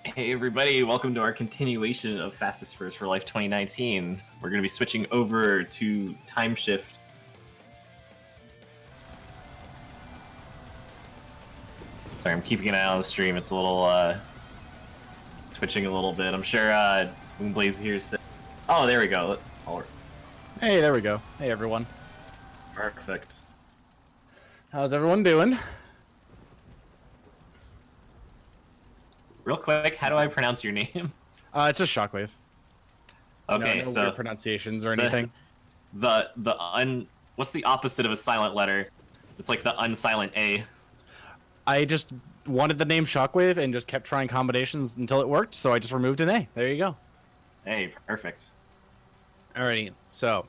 Hey everybody, welcome to our continuation of Fastest First for Life 2019. We're going to be switching over to TimeShift. Sorry, I'm keeping an eye on the stream. It's a little, switching a little bit. I'm sure, Moonblaze here said... Oh, there we go. Hey, there we go. Hey, everyone. Perfect. How's everyone doing? Real quick, how do I pronounce your name? It's just Shockwve. Okay, no so... weird pronunciations or anything. What's the opposite of a silent letter? It's like the unsilent A. I just wanted the name Shockwve and just kept trying combinations until it worked, so I just removed an A. There you go. Hey, perfect. Alrighty, so...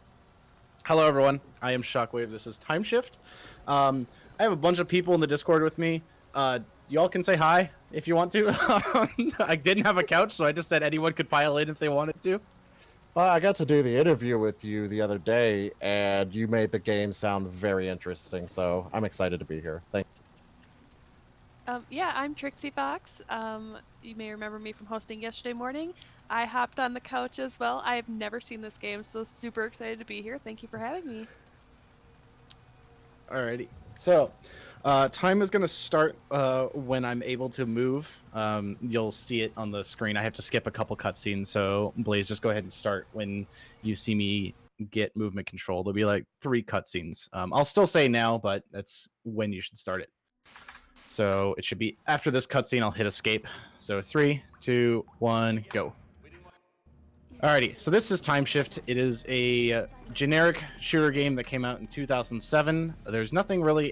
Hello, everyone. I am Shockwve. This is TimeShift. I have a bunch of people in the Discord with me. Y'all can say hi if you want to. I didn't have a couch, so I just said anyone could pile in if they wanted to. Well, I got to do the interview with you the other day, and you made the game sound very interesting, so I'm excited to be here. Thank you. Yeah, I'm Trixie Fox. You may remember me from hosting yesterday morning. I hopped on the couch as well. I have never seen this game, so super excited to be here. Thank you for having me. Alrighty. So, time is going to start when I'm able to move. You'll see it on the screen. I have to skip a couple cutscenes, so Blaze, just go ahead and start when you see me get movement control. There'll be like 3 cutscenes. I'll still say now, but that's when you should start it. So it should be after this cutscene, I'll hit escape. So 3, 2, 1, go. Alrighty, so this is TimeShift. It is a generic shooter game that came out in 2007. There's nothing really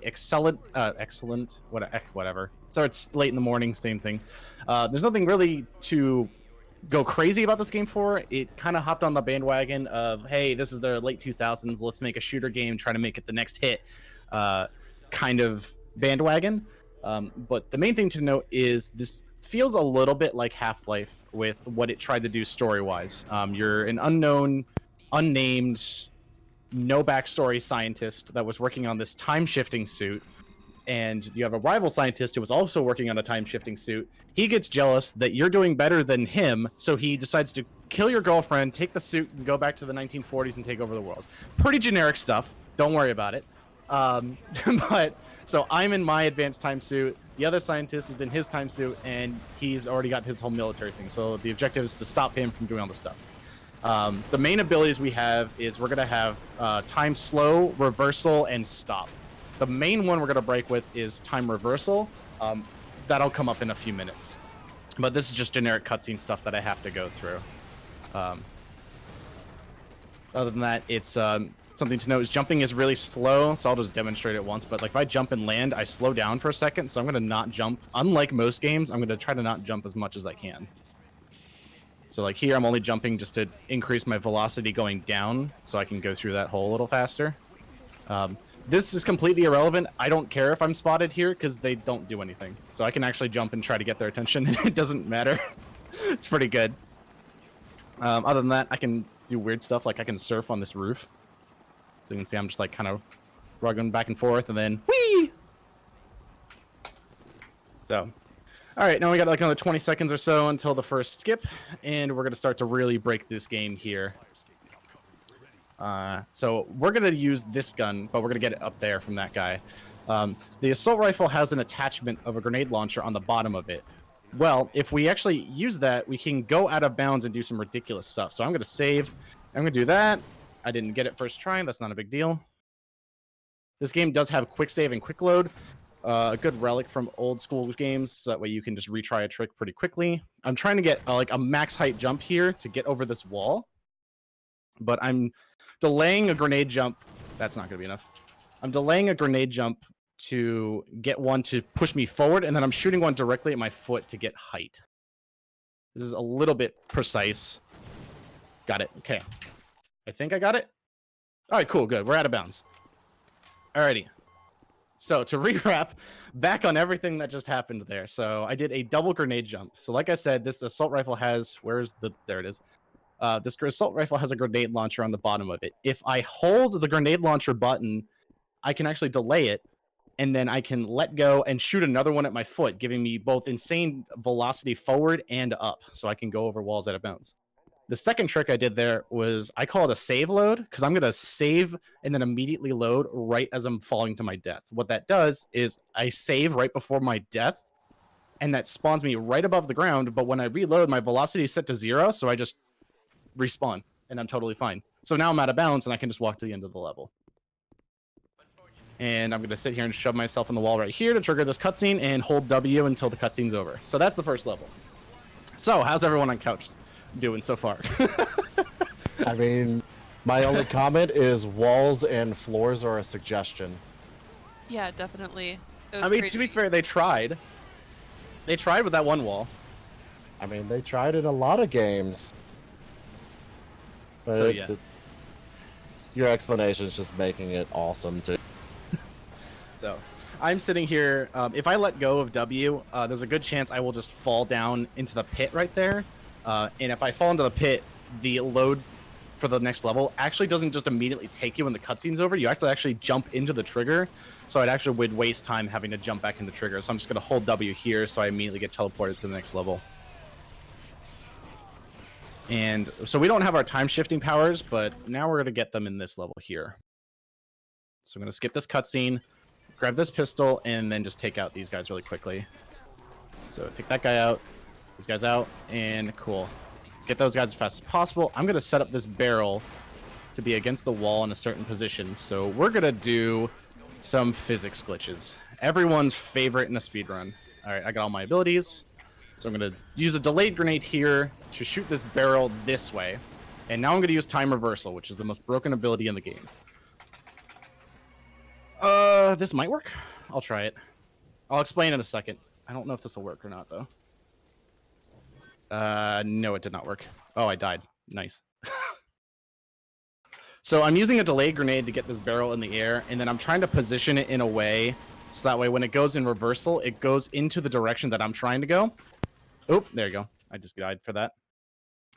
whatever. So it's late in the morning, same thing. There's nothing really to go crazy about this game for. It kind of hopped on the bandwagon of, hey, this is the late 2000s, let's make a shooter game, try to make it the next hit kind of bandwagon. But the main thing to note is this feels a little bit like Half-Life with what it tried to do story-wise. You're an unknown, unnamed, no backstory scientist that was working on this time-shifting suit, and you have a rival scientist who was also working on a time-shifting suit. He gets jealous that you're doing better than him, so he decides to kill your girlfriend, take the suit, and go back to the 1940s and take over the world. Pretty generic stuff. Don't worry about it. But so I'm in my advanced time suit. The other scientist is in his time suit, and he's already got his whole military thing. So the objective is to stop him from doing all the stuff. The main abilities we have is we're gonna have time slow, reversal, and stop. The main one we're gonna break with is time reversal. That'll come up in a few minutes. But this is just generic cutscene stuff that I have to go through. Other than that, it's something to note is jumping is really slow, so I'll just demonstrate it once. But like if I jump and land, I slow down for a second, so I'm gonna not jump. Unlike most games, I'm gonna try to not jump as much as I can. So like here, I'm only jumping just to increase my velocity going down, so I can go through that hole a little faster. This is completely irrelevant. I don't care if I'm spotted here because they don't do anything. So I can actually jump and try to get their attention, and it doesn't matter. It's pretty good. Other than that, I can do weird stuff, like I can surf on this roof. So you can see I'm just like kind of rugging back and forth, and then whee! So, all right, now we got like another 20 seconds or so until the first skip, and we're gonna start to really break this game here. So we're gonna use this gun, but we're gonna get it up there from that guy. The assault rifle has an attachment of a grenade launcher on the bottom of it. Well, if we actually use that, we can go out of bounds and do some ridiculous stuff. So I'm gonna save. I'm gonna do that. I didn't get it first try. That's not a big deal. This game does have quick save and quick load. A good relic from old school games, so that way you can just retry a trick pretty quickly. I'm trying to get like a max height jump here to get over this wall, but I'm delaying a grenade jump. That's not going to be enough. I'm delaying a grenade jump to get one to push me forward, and then I'm shooting one directly at my foot to get height. This is a little bit precise. Got it. Okay. I think I got it. All right, cool, good. We're out of bounds. Alrighty. So to recap, back on everything that just happened there. So I did a double grenade jump. So like I said, this assault rifle has, there it is. This assault rifle has a grenade launcher on the bottom of it. If I hold the grenade launcher button, I can actually delay it, and then I can let go and shoot another one at my foot, giving me both insane velocity forward and up, so I can go over walls out of bounds. The second trick I did there was I call it a save load, because I'm going to save and then immediately load right as I'm falling to my death. What that does is I save right before my death, and that spawns me right above the ground, but when I reload, my velocity is set to 0, so I just respawn, and I'm totally fine. So now I'm out of bounds, and I can just walk to the end of the level. And I'm going to sit here and shove myself in the wall right here to trigger this cutscene and hold W until the cutscene's over. So that's the first level. So how's everyone on couch doing so far? I mean, my only comment is walls and floors are a suggestion. Yeah, definitely. I mean, to be fair, they tried. They tried with that one wall. I mean, they tried in a lot of games. But So, yeah. Your explanation is just making it awesome, too. So I'm sitting here. If I let go of W, there's a good chance I will just fall down into the pit right there. And if I fall into the pit, the load for the next level actually doesn't just immediately take you when the cutscene's over. You actually jump into the trigger. So it actually would waste time having to jump back into trigger. So I'm just going to hold W here so I immediately get teleported to the next level. And so we don't have our time shifting powers, but now we're going to get them in this level here. So I'm going to skip this cutscene, grab this pistol, and then just take out these guys really quickly. So take that guy out, these guys out, and cool. Get those guys as fast as possible. I'm going to set up this barrel to be against the wall in a certain position. So we're going to do some physics glitches. Everyone's favorite in a speedrun. All right, I got all my abilities. So I'm going to use a delayed grenade here to shoot this barrel this way. And now I'm going to use time reversal, which is the most broken ability in the game. This might work. I'll try it. I'll explain in a second. I don't know if this will work or not, though. No, it did not work. Oh, I died. Nice. So I'm using a delayed grenade to get this barrel in the air, and then I'm trying to position it in a way so that way when it goes in reversal, it goes into the direction that I'm trying to go. Oh, there you go. I just died for that.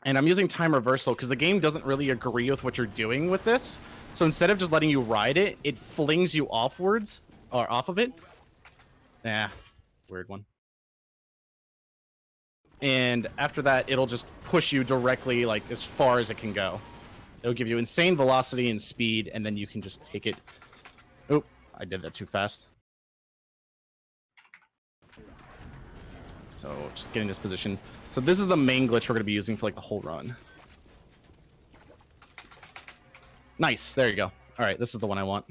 And I'm using time reversal because the game doesn't really agree with what you're doing with this. So instead of just letting you ride it, it flings you offwards, or off of it. Nah, weird one. And after that, it'll just push you directly, like, as far as it can go. It'll give you insane velocity and speed, and then you can just take it. Oh, I did that too fast. So just getting this position. So this is the main glitch we're going to be using for like the whole run. Nice. There you go. All right, this is the one I want.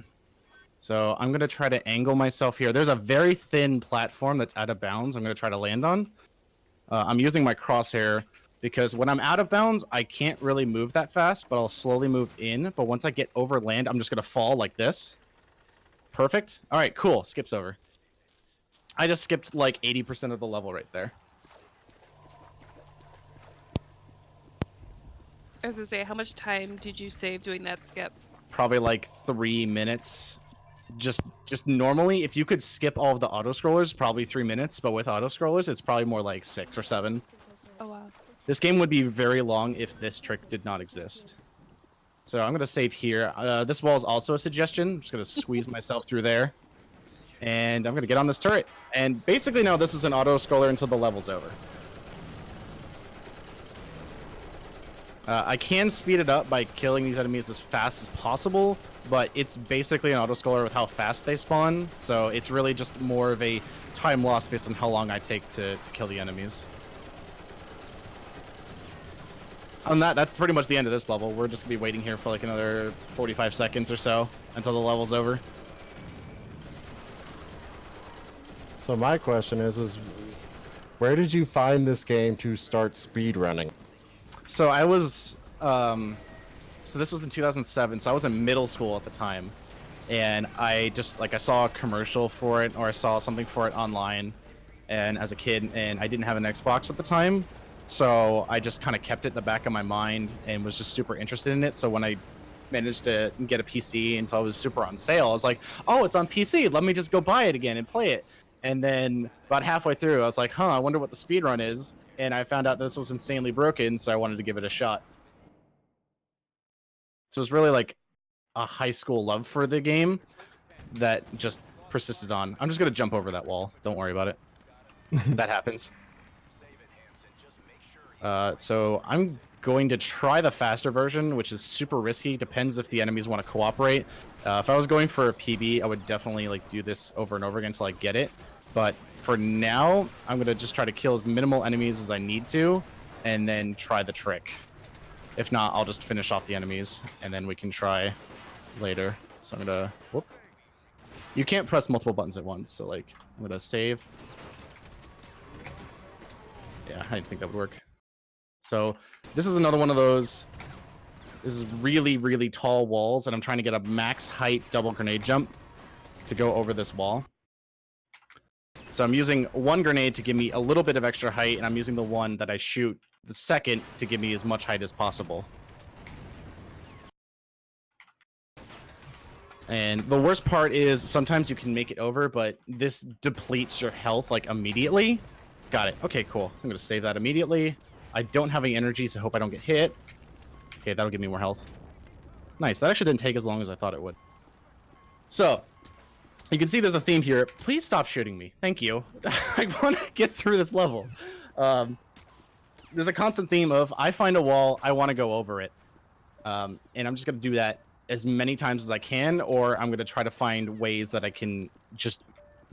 So I'm going to try to angle myself here. There's a very thin platform that's out of bounds I'm going to try to land on. I'm using my crosshair because when I'm out of bounds, I can't really move that fast, but I'll slowly move in. But once I get over land, I'm just going to fall like this. Perfect. All right, cool. Skips over. I just skipped like 80% of the level right there. I was gonna say, how much time did you save doing that skip? Probably like 3 minutes. Just normally, if you could skip all of the auto-scrollers, probably 3 minutes. But with auto-scrollers, it's probably more like 6 or 7. Oh, wow. This game would be very long if this trick did not exist. So I'm going to save here. This wall is also a suggestion. I'm just going to squeeze myself through there. And I'm going to get on this turret. And basically now this is an auto-scroller until the level's over. I can speed it up by killing these enemies as fast as possible, but it's basically an auto-scroller with how fast they spawn. So it's really just more of a time loss based on how long I take to kill the enemies. On that's pretty much the end of this level. We're just going to be waiting here for like another 45 seconds or so until the level's over. So my question is where did you find this game to start speedrunning? So I was, so this was in 2007, so I was in middle school at the time, and I just, like, I saw a commercial for it, or I saw something for it online, and as a kid, and I didn't have an Xbox at the time, so I just kind of kept it in the back of my mind, and was just super interested in it, so when I managed to get a PC, and so it was super on sale, I was like, oh, it's on PC, let me just go buy it again and play it. And then about halfway through, I was like, huh, I wonder what the speedrun is. And I found out this was insanely broken, so I wanted to give it a shot. So it's really like a high school love for the game that just persisted on. I'm just gonna jump over that wall. Don't worry about it. That happens. So I'm going to try the faster version, which is super risky. Depends if the enemies want to cooperate. If I was going for a PB, I would definitely like do this over and over again until I get it. But for now, I'm gonna just try to kill as minimal enemies as I need to, and then try the trick. If not, I'll just finish off the enemies, and then we can try later. So I'm gonna whoop. You can't press multiple buttons at once, so like I'm gonna save. Yeah, I didn't think that would work. So this is another one of those. This is really, really tall walls, and I'm trying to get a max height double grenade jump to go over this wall. So I'm using one grenade to give me a little bit of extra height, and I'm using the one that I shoot the second to give me as much height as possible. And the worst part is sometimes you can make it over, but this depletes your health like immediately. Got it. Okay, cool. I'm going to save that immediately. I don't have any energy, so I hope I don't get hit. Okay, that'll give me more health. Nice. That actually didn't take as long as I thought it would. So, you can see there's a theme here. Please stop shooting me. Thank you. I want to get through this level. There's a constant theme of I find a wall, I want to go over it. And I'm just going to do that as many times as I can, or I'm going to try to find ways that I can just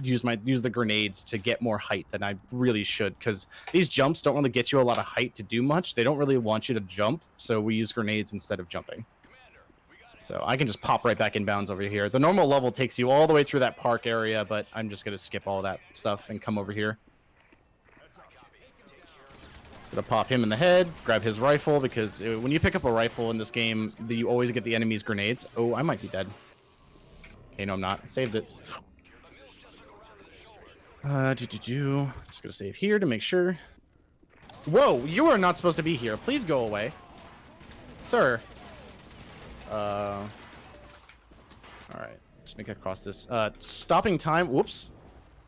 use the grenades to get more height than I really should, because these jumps don't really get you a lot of height to do much. They don't really want you to jump, so we use grenades instead of jumping. So I can just pop right back in bounds over here. The normal level takes you all the way through that park area, but I'm just going to skip all that stuff and come over here. So to pop him in the head, grab his rifle, because when you pick up a rifle in this game, you always get the enemy's grenades. Oh, I might be dead. Okay, no, I'm not. I saved it. Just gonna save here to make sure. Whoa, you are not supposed to be here. Please go away. Sir. Alright. Just make it across this. Stopping time. Whoops.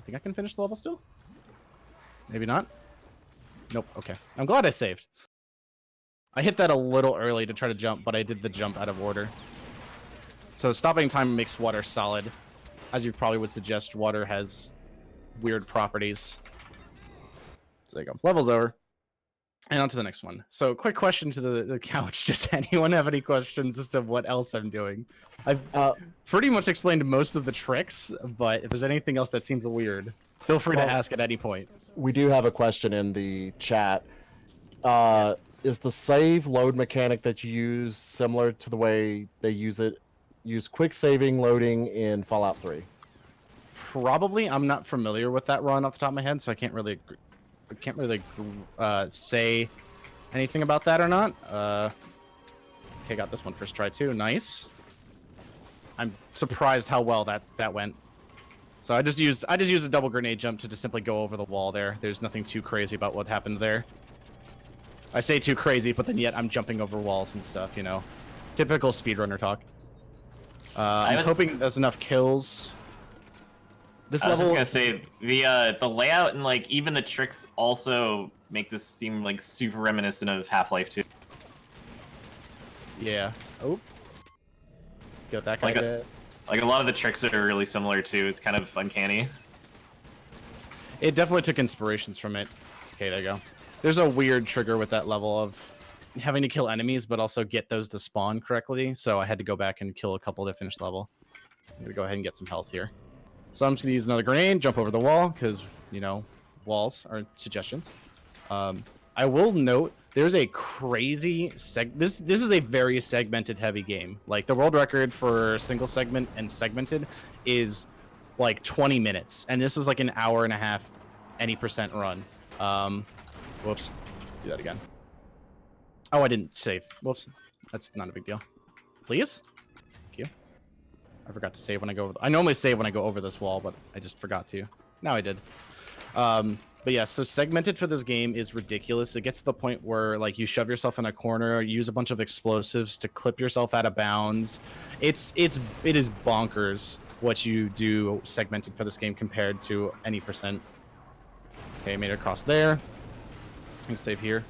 I think I can finish the level still? Maybe not. Nope. Okay. I'm glad I saved. I hit that a little early to try to jump, but I did the jump out of order. So stopping time makes water solid. As you probably would suggest, water has weird properties. So there you go. Level's over. And on to the next one. So quick question to the couch. Does anyone have any questions as to what else I'm doing? I've pretty much explained most of the tricks, but if there's anything else that seems weird, feel free to ask at any point. We do have a question in the chat. Is the save load mechanic that you use similar to the way they use quick saving loading in Fallout 3? Probably. I'm not familiar with that run off the top of my head, so I can't really say anything about that or not. Okay, got this one first try too. Nice. I'm surprised how well that went. So I just used a double grenade jump to just simply go over the wall there. There's nothing too crazy about what happened there. I say too crazy, but then yet I'm jumping over walls and stuff, you know. Typical speedrunner talk. I'm hoping there's enough kills. I was just gonna say the layout and like even the tricks also make this seem like super reminiscent of Half-Life 2. Yeah. Oh. Got that guy. Like a lot of the tricks are really similar too. It's kind of uncanny. It definitely took inspirations from it. Okay, there you go. There's a weird trigger with that level of having to kill enemies, but also get those to spawn correctly. So I had to go back and kill a couple to finish the level. I'm gonna go ahead and get some health here. So I'm just gonna use another grenade, jump over the wall, because, you know, walls are suggestions. I will note there's a crazy this is a very segmented heavy game. Like the world record for single segment and segmented is like 20 minutes, and this is like an hour and a half any percent run. Whoops. Do that again. Oh, I didn't save. Whoops. That's not a big deal. Please? Thank you. I forgot to save when I go over... I normally save when I go over this wall, but I just forgot to. Now I did. But yeah, so segmented for this game is ridiculous. It gets to the point where like you shove yourself in a corner, you use a bunch of explosives to clip yourself out of bounds. It is bonkers what you do segmented for this game compared to any percent. Okay, made it across there. I can save here.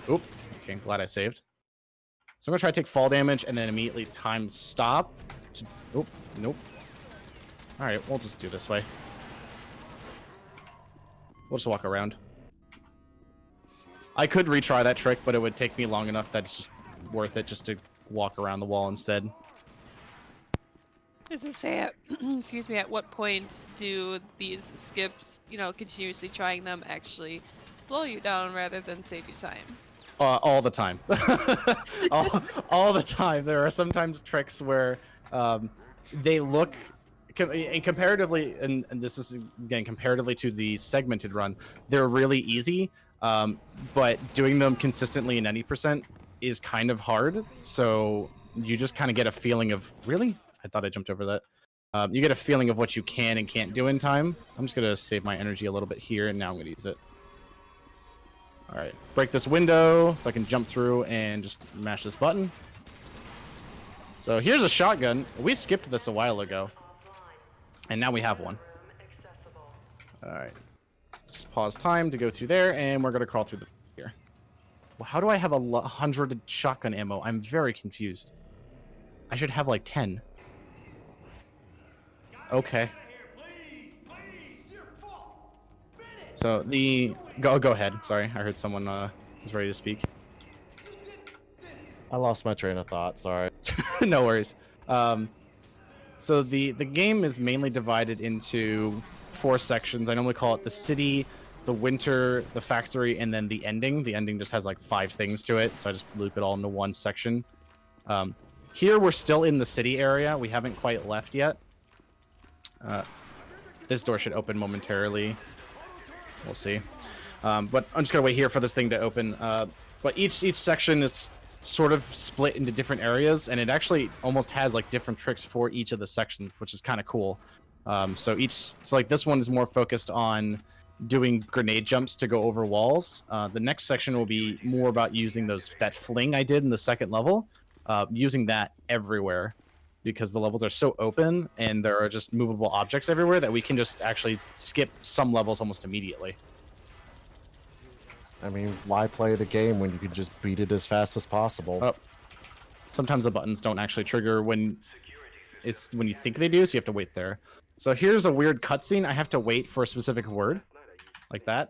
Oop. Okay, glad I saved. So I'm gonna try to take fall damage and then immediately time stop. Oop. Nope. All right, we'll just do this way. We'll just walk around. I could retry that trick, but it would take me long enough that it's just worth it just to walk around the wall instead. As I say, excuse me, at what point do these skips, you know, continuously trying them actually slow you down rather than save you time? All the time. all the time. There are sometimes tricks where they look and comparatively, and this is again comparatively to the segmented run, they're really easy. But doing them consistently in any percent is kind of hard. So you just kind of get a feeling of, really? I thought I jumped over that. You get a feeling of what you can and can't do in time. I'm just gonna save my energy a little bit here, and now I'm gonna use it. All right, break this window so I can jump through and just mash this button. So here's a shotgun. We skipped this a while ago, and now we have one. All right, let's pause time to go through there, and we're gonna crawl through the here. Well, how do I have 100 shotgun ammo? I'm very confused. I should have like 10. Okay. So the go ahead. Sorry, I heard someone was ready to speak. I lost my train of thought. Sorry. No worries. So the game is mainly divided into 4 sections. I normally call it the city, the winter, the factory, and then the ending. The ending just has like 5 things to it, so I just loop it all into one section. Here we're still in the city area. We haven't quite left yet. This door should open momentarily. We'll see. But I'm just gonna wait here for this thing to open. But each section is sort of split into different areas, and it actually almost has like different tricks for each of the sections, which is kind of cool. So like this one is more focused on doing grenade jumps to go over walls. The next section will be more about using that fling I did in the second level, using that everywhere, because the levels are so open and there are just movable objects everywhere that we can just actually skip some levels almost immediately. I mean, why play the game when you can just beat it as fast as possible? Oh. Sometimes the buttons don't actually trigger when you think they do, so you have to wait there. So here's a weird cutscene. I have to wait for a specific word, like that.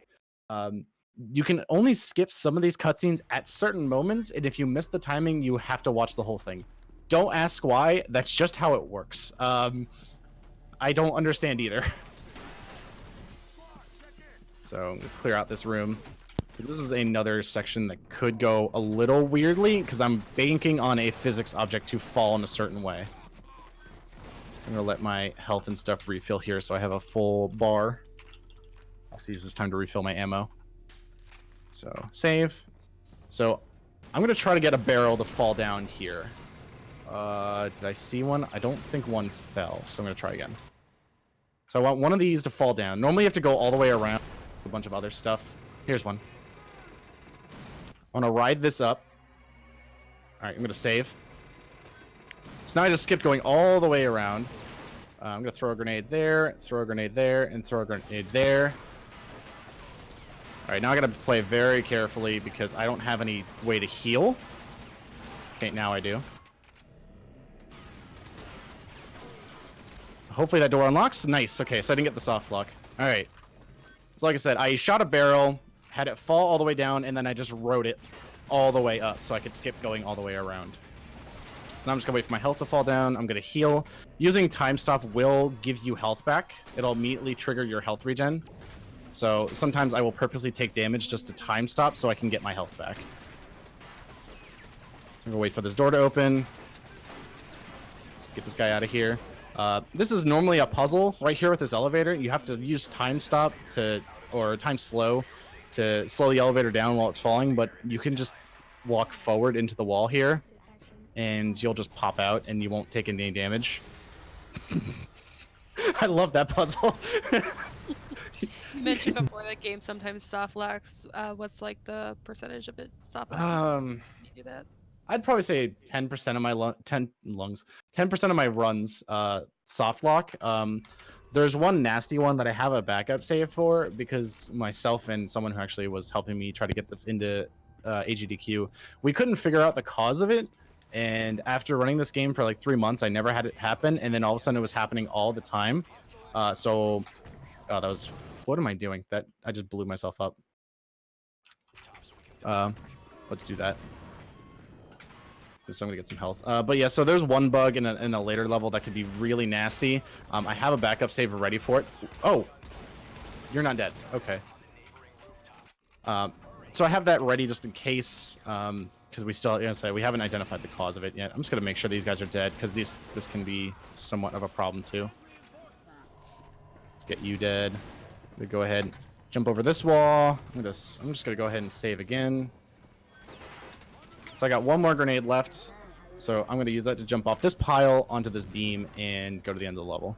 You can only skip some of these cutscenes at certain moments, and if you miss the timing, you have to watch the whole thing. Don't ask why. That's just how it works. I don't understand either. So I'm gonna clear out this room. This is another section that could go a little weirdly, because I'm banking on a physics object to fall in a certain way. So I'm going to let my health and stuff refill here so I have a full bar. I'll use this time to refill my ammo. So, save. So, I'm going to try to get a barrel to fall down here. Did I see one? I don't think one fell, so I'm going to try again. So I want one of these to fall down. Normally you have to go all the way around a bunch of other stuff. Here's one. I want to ride this up. All right, I'm going to save. So now I just skipped going all the way around. I'm going to throw a grenade there, throw a grenade there, and throw a grenade there. All right, now I got to play very carefully because I don't have any way to heal. Okay, now I do. Hopefully that door unlocks. Nice. Okay, so I didn't get the soft lock. All right. So like I said, I shot a barrel, had it fall all the way down, and then I just rode it all the way up so I could skip going all the way around. So now I'm just gonna wait for my health to fall down. I'm gonna heal. Using time stop will give you health back. It'll immediately trigger your health regen. So sometimes I will purposely take damage just to time stop so I can get my health back. So I'm gonna wait for this door to open. Let's get this guy out of here. This is normally a puzzle right here with this elevator. You have to use time stop or time slow to slow the elevator down while it's falling, but you can just walk forward into the wall here and you'll just pop out and you won't take any damage. I love that puzzle. You mentioned before that game sometimes soft locks. What's like the percentage of it soft locks? You do that? I'd probably say 10% of my 10% of my runs soft lock. There's one nasty one that I have a backup save for because myself and someone who actually was helping me try to get this into AGDQ, we couldn't figure out the cause of it, And after running this game for like 3 months, I never had it happen, and then all of a sudden it was happening all the time. Oh, that was, what am I doing? That I just blew myself up. Let's do that. So I'm gonna get some health. But yeah, so there's one bug in a later level that could be really nasty. I have a backup save ready for it. Oh, you're not dead. Okay. So I have that ready just in case, because we still, we haven't identified the cause of it yet. I'm just gonna make sure these guys are dead because this can be somewhat of a problem too. Let's get you dead. We go ahead, jump over this wall. I'm just gonna go ahead and save again. So I got one more grenade left. So I'm gonna use that to jump off this pile onto this beam and go to the end of the level.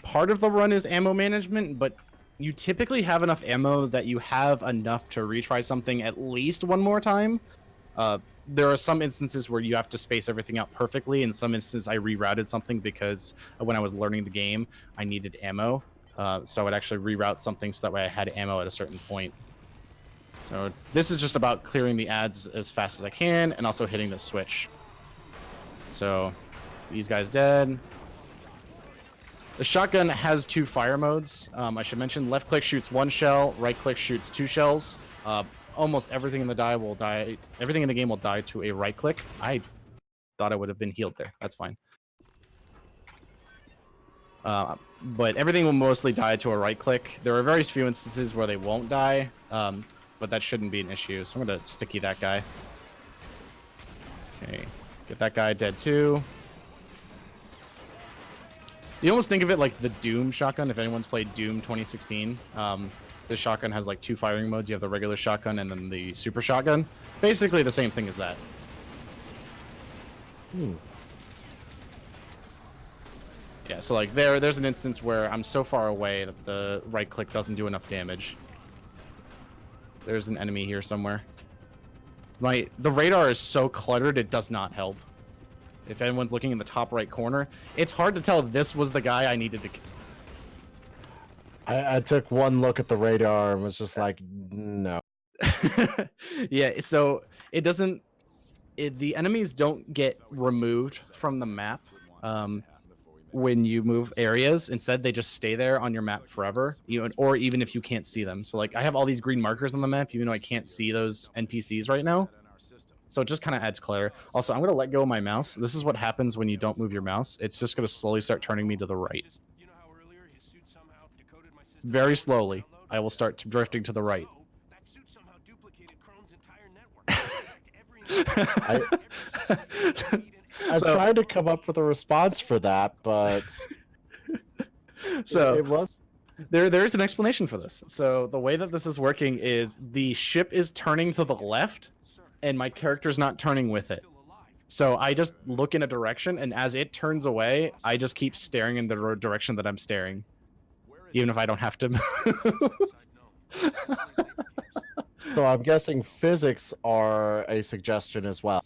Part of the run is ammo management, but you typically have enough ammo that you have enough to retry something at least one more time. There are some instances where you have to space everything out perfectly. In some instances, I rerouted something because when I was learning the game, I needed ammo. So I would actually reroute something so that way I had ammo at a certain point. So this is just about clearing the ads as fast as I can and also hitting the switch. So these guys dead. The shotgun has 2 fire modes. I should mention left click shoots 1 shell, right click shoots 2 shells. Almost everything in the everything in the game will die to a right click. I thought I would have been healed there. That's fine. But everything will mostly die to a right click. There are very few instances where they won't die, but that shouldn't be an issue. So I'm going to sticky that guy. Okay, get that guy dead too. You almost think of it like the Doom shotgun, if anyone's played Doom 2016. The shotgun has like 2 firing modes. You have the regular shotgun and then the super shotgun. Basically the same thing as that. Yeah, so like there's an instance where I'm so far away that the right click doesn't do enough damage. There's an enemy here somewhere. The radar is so cluttered it does not help. If anyone's looking in the top right corner, it's hard to tell if this was the guy I needed to. I took one look at the radar and was just like, no. Yeah, so it doesn't. The enemies don't get removed from the map when you move areas. Instead, they just stay there on your map forever. Or even if you can't see them. So like, I have all these green markers on the map, even though I can't see those NPCs right now. So it just kind of adds clutter. Also, I'm going to let go of my mouse. This is what happens when you don't move your mouse. It's just going to slowly start turning me to the right. Very slowly, I will start drifting to the right. I've tried to come up with a response for that, but so it was... There's an explanation for this. So the way that this is working is the ship is turning to the left, and my character's not turning with it. So I just look in a direction, and as it turns away, I just keep staring in the direction that I'm staring, even if I don't have to move. So I'm guessing physics are a suggestion as well.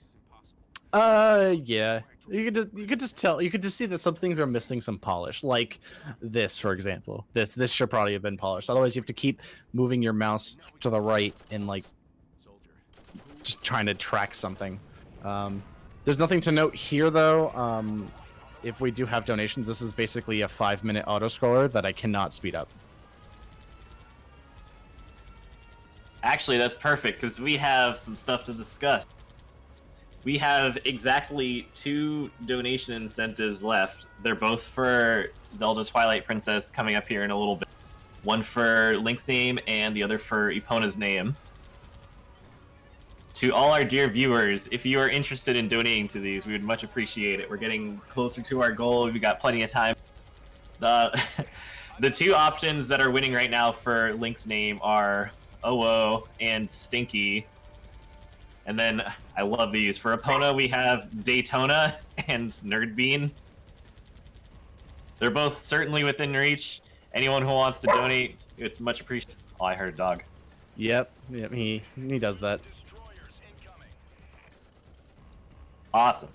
Yeah. You could just tell. You could just see that some things are missing some polish. Like this, for example. This should probably have been polished. Otherwise, you have to keep moving your mouse to the right and like just trying to track something. There's nothing to note here though. If we do have donations, this is basically a 5-minute auto-scroller that I cannot speed up. Actually, that's perfect, because we have some stuff to discuss. We have exactly 2 donation incentives left. They're both for Zelda Twilight Princess coming up here in a little bit. One for Link's name and the other for Epona's name. To all our dear viewers, if you are interested in donating to these, we would much appreciate it. We're getting closer to our goal. We've got plenty of time. The 2 options that are winning right now for Link's name are OO and Stinky. And then, I love these. For Epona, we have Daytona and Nerdbean. They're both certainly within reach. Anyone who wants to donate, it's much appreciated. Oh, I heard a dog. Yep, he does that. Awesome.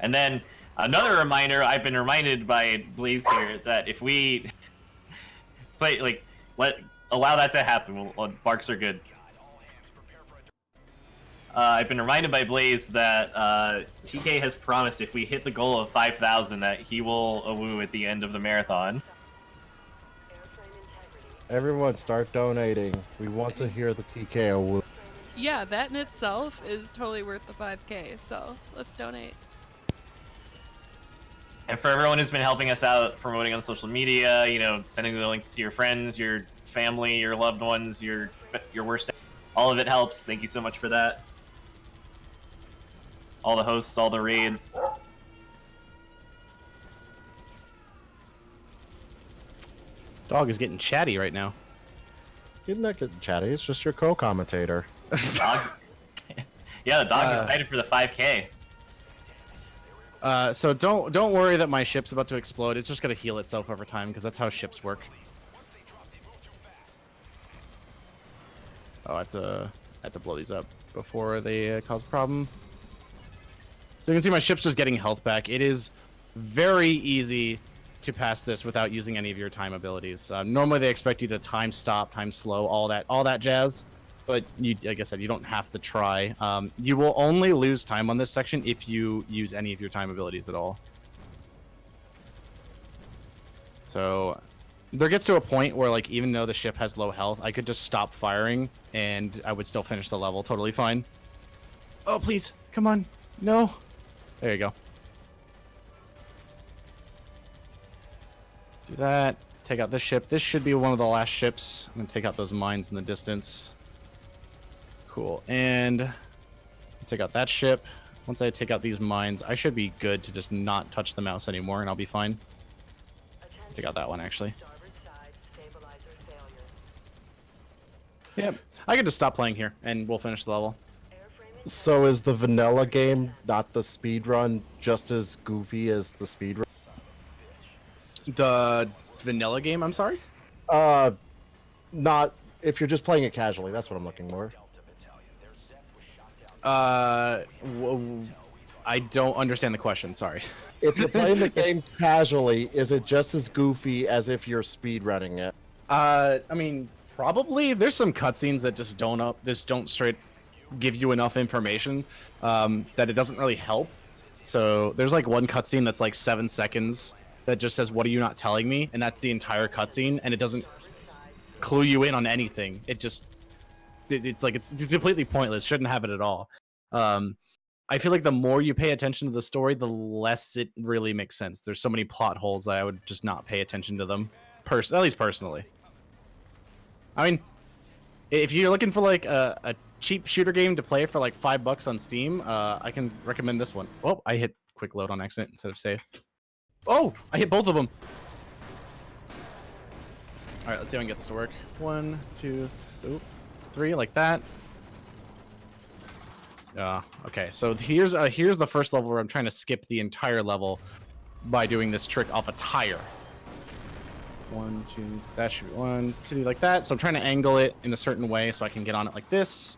And then another reminder, I've been reminded by Blaze here that if we allow that to happen, barks are good. I've been reminded by Blaze that TK has promised if we hit the goal of 5,000 that he will awoo at the end of the marathon. Everyone start donating. We want to hear the TKO. Yeah, that in itself is totally worth the 5K, so let's donate. And for everyone who's been helping us out, promoting on social media, you know, sending the link to your friends, your family, your loved ones, your worst, all of it helps. Thank you so much for that. All the hosts, all the raids. Dog is getting chatty right now. Isn't that getting chatty? It's just your co-commentator. Dog. Yeah, the dog's excited for the 5K. So don't worry that my ship's about to explode. It's just gonna heal itself over time because that's how ships work. Oh, I have to blow these up before they cause a problem. So you can see my ship's just getting health back. It is very easy to pass this without using any of your time abilities. Normally they expect you to time stop, time slow, all that jazz. But you, like I said, you don't have to try. You will only lose time on this section if you use any of your time abilities at all. So there gets to a point where, like, even though the ship has low health, I could just stop firing and I would still finish the level totally fine. Oh, please, come on, no. There you go. Do that. Take out this ship. This should be one of the last ships. I'm gonna take out those mines in the distance. Cool. And take out that ship. Once I take out these mines, I should be good to just not touch the mouse anymore, and I'll be fine. Take out that one, actually. Yep. I could just stop playing here, and we'll finish the level. So is the vanilla game, not the speed run, just as goofy as the speed run? The vanilla game, I'm sorry? Not if you're just playing it casually. That's what I'm looking for. I don't understand the question. Sorry. If you're playing the game casually, is it just as goofy as if you're speed running it? I mean, probably. There's some cutscenes that just don't straight give you enough information that it doesn't really help. So there's like one cutscene that's like 7 seconds that just says, "What are you not telling me?" And that's the entire cutscene, and it doesn't clue you in on anything. It's like it's completely pointless. Shouldn't have it at all. I feel like the more you pay attention to the story, the less it really makes sense. There's so many plot holes that I would just not pay attention to them. At least personally. I mean, if you're looking for like a cheap shooter game to play for like $5 on Steam, I can recommend this one. Oh, I hit quick load on accident instead of save. Oh, I hit both of them. All right, let's see if I can get this to work. 1, 2, 3, like that. Okay, so here's the first level where I'm trying to skip the entire level by doing this trick off a tire. 1, 2, that should be 1, 2, like that. So I'm trying to angle it in a certain way so I can get on it like this.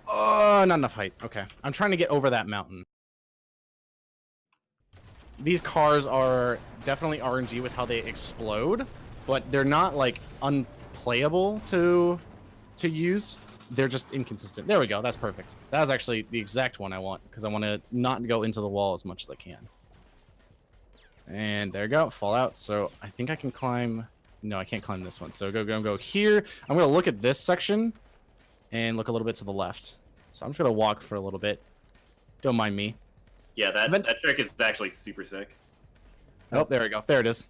Oh, not enough height. Okay, I'm trying to get over that mountain. These cars are definitely RNG with how they explode, but they're not like unplayable to use. They're just inconsistent. There we go. That's perfect. That was actually the exact one I want because I want to not go into the wall as much as I can. And there you go. Fall out. So I think I can climb. No, I can't climb this one. So go here. I'm going to look at this section and look a little bit to the left. So I'm just going to walk for a little bit. Don't mind me. Yeah, that trick is actually super sick. Oh, there we go. There it is.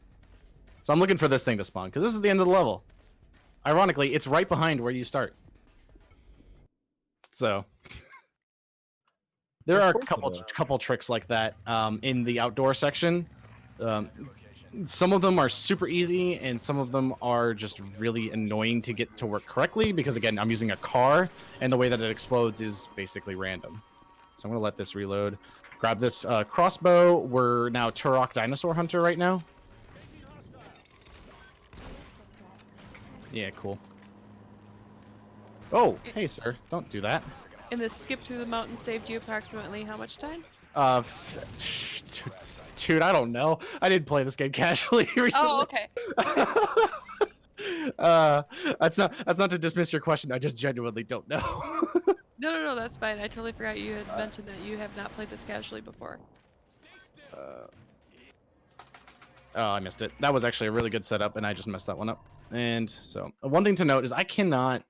So I'm looking for this thing to spawn because this is the end of the level. Ironically, it's right behind where you start. So there are a couple tricks like that in the outdoor section. Some of them are super easy, and some of them are just really annoying to get to work correctly because, again, I'm using a car, and the way that it explodes is basically random. So I'm going to let this reload. Grab this crossbow. We're now Turok Dinosaur Hunter right now. Yeah, cool. Oh, hey, sir. Don't do that. And the skip through the mountain saved you approximately how much time? Dude, I don't know. I didn't play this game casually recently. Oh, okay. That's not to dismiss your question. I just genuinely don't know. No, that's fine. I totally forgot you had mentioned that you have not played this casually before. Oh, I missed it. That was actually a really good setup, and I just messed that one up. And so, one thing to note is I cannot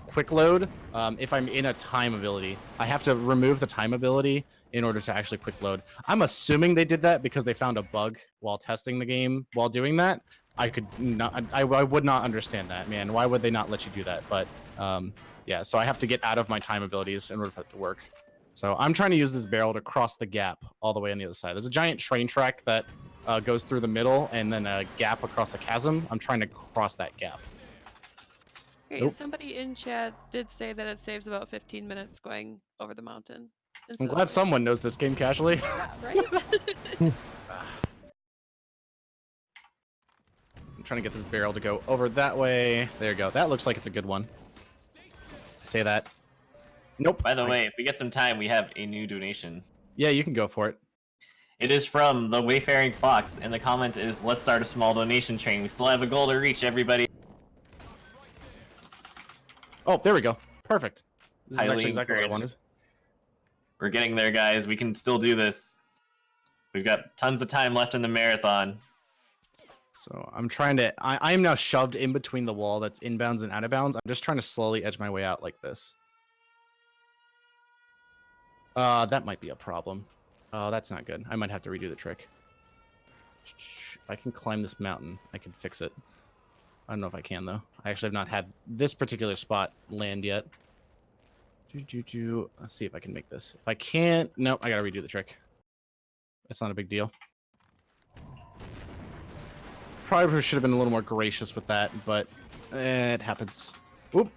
quick load if I'm in a time ability. I have to remove the time ability in order to actually quick load. I'm assuming they did that because they found a bug while testing the game while doing that. I could not, I would not understand that, man. Why would they not let you do that? But yeah, so I have to get out of my time abilities in order for it to work. So I'm trying to use this barrel to cross the gap all the way on the other side. There's a giant train track that goes through the middle and then a gap across the chasm. I'm trying to cross that gap. Okay, somebody in chat did say that it saves about 15 minutes going over the mountain. I'm glad someone knows this game casually. Yeah, right? I'm trying to get this barrel to go over that way. There you go. That looks like it's a good one. Say that. Nope. By the way, if we get some time, we have a new donation. Yeah, you can go for it. It is from the Wayfaring Fox, and the comment is, let's start a small donation train. We still have a goal to reach, everybody. Oh, there we go. Perfect. This is Highly actually exactly what I encouraged. wanted. We're getting there, guys. We can still do this. We've got tons of time left in the marathon. So I'm trying to... I am now shoved in between the wall that's inbounds and out of bounds. I'm just trying to slowly edge my way out like this. That might be a problem. Oh, that's not good. I might have to redo the trick. If I can climb this mountain, I can fix it. I don't know if I can, though. I actually have not had this particular spot land yet. Let's see if I can make this. If I can't... Nope, I gotta redo the trick. That's not a big deal. Probably should have been a little more gracious with that, but it happens. Oop.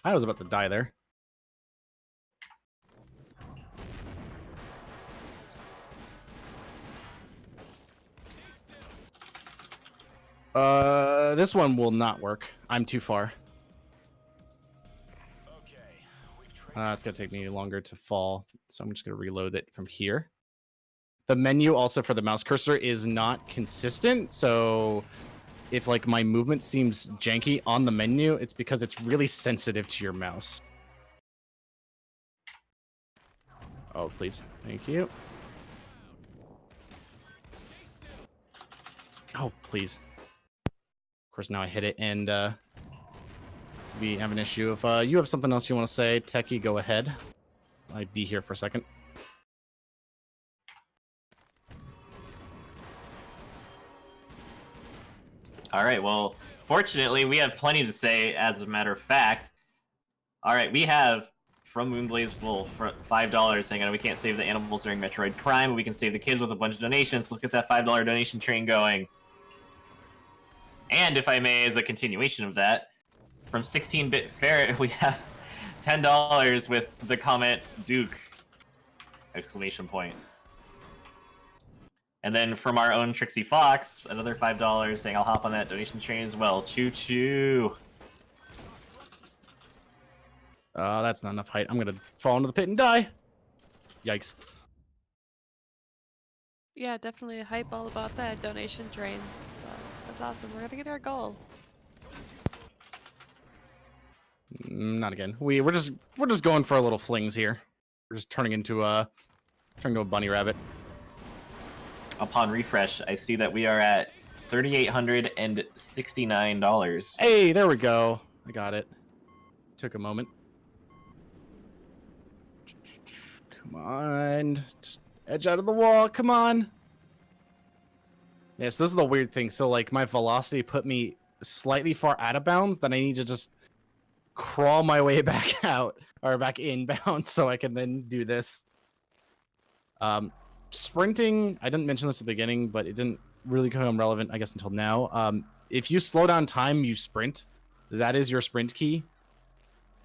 I was about to die there. This one will not work. I'm too far. It's gonna take me longer to fall, so I'm just gonna reload it from here. The menu also for the mouse cursor is not consistent, so if like my movement seems janky on the menu, it's because it's really sensitive to your mouse. Oh, please. Thank you. Oh, please. Of course, now I hit it, and we have an issue. If you have something else you want to say, Techie, go ahead. I'd be here for a second. All right, well, fortunately, we have plenty to say, as a matter of fact. All right, we have, from Moonblaze Wolf, for $5 saying, we can't save the animals during Metroid Prime, but we can save the kids with a bunch of donations. Let's get that $5 donation train going. And if I may, as a continuation of that, from 16-Bit Ferret, we have $10 with the comment, Duke! Exclamation point. And then from our own Trixie Fox, another $5 saying I'll hop on that donation train as well. Choo choo. That's not enough height. I'm gonna fall into the pit and die. Yikes. Yeah, definitely hype all about that donation train. So, that's awesome. We're gonna get our goal. Not again. We're just going for a little flings here. We're just turning into a bunny rabbit. Upon refresh, I see that we are at $3,869. Hey, there we go. I got it. Took a moment. Come on. Just edge out of the wall. Come on. Yes, this is the weird thing. So, like, my velocity put me slightly far out of bounds, then I need to just crawl my way back out, or back inbound, so I can then do this. Sprinting, I didn't mention this at the beginning, but it didn't really become relevant, I guess, until now. If you slow down time, you sprint. That is your sprint key.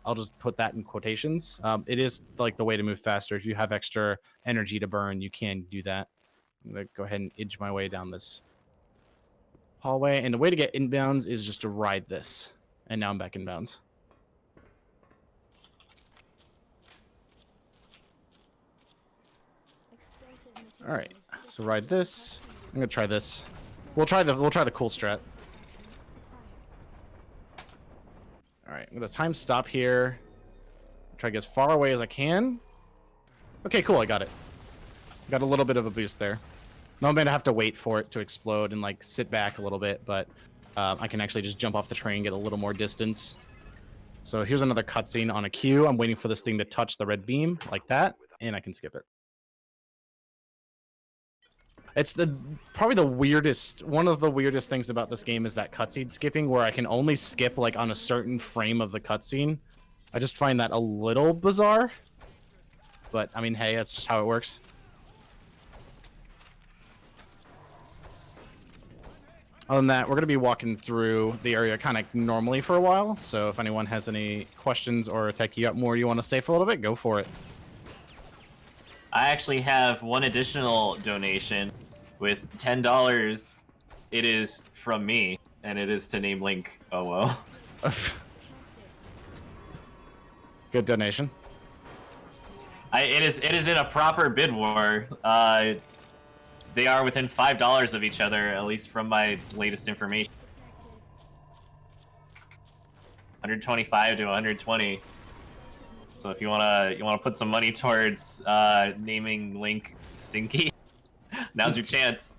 I'll just put that in quotations. It is like the way to move faster. If you have extra energy to burn, you can do that. I'm gonna go ahead and edge my way down this hallway, and the way to get inbounds is just to ride this. And now I'm back inbounds. All right, so ride this. I'm gonna try this. We'll try the cool strat. All right, I'm gonna time stop here. Try to get as far away as I can. Okay, cool. I got it. Got a little bit of a boost there. Now I'm going to have to wait for it to explode and like sit back a little bit, but I can actually just jump off the train and get a little more distance. So here's another cutscene on a queue. I'm waiting for this thing to touch the red beam like that, and I can skip it. It's probably the weirdest, one of the weirdest things about this game is that cutscene skipping, where I can only skip like on a certain frame of the cutscene. I just find that a little bizarre, but I mean, hey, that's just how it works. Other than that, we're going to be walking through the area kind of normally for a while, so if anyone has any questions or a tech you got more you want to say for a little bit, go for it. I actually have one additional donation with $10. It is from me, and it is to name Link. Oh well. Good donation. It is in a proper bid war. They are within $5 of each other, at least from my latest information. 125 to 120. So if you wanna put some money towards naming Link Stinky, now's your chance.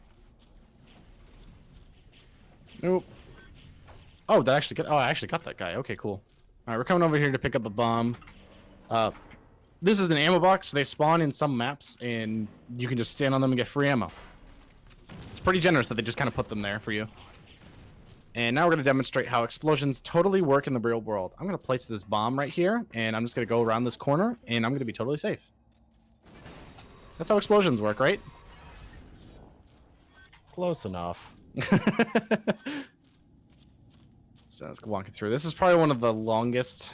Nope. Oh, that actually got. Oh, I actually got that guy. Okay, cool. All right, we're coming over here to pick up a bomb. This is an ammo box. They spawn in some maps, and you can just stand on them and get free ammo. It's pretty generous that they just kind of put them there for you. And now we're going to demonstrate how explosions totally work in the real world. I'm going to place this bomb right here, and I'm just going to go around this corner, and I'm going to be totally safe. That's how explosions work, right? Close enough. So let's go walking through. This is probably one of the longest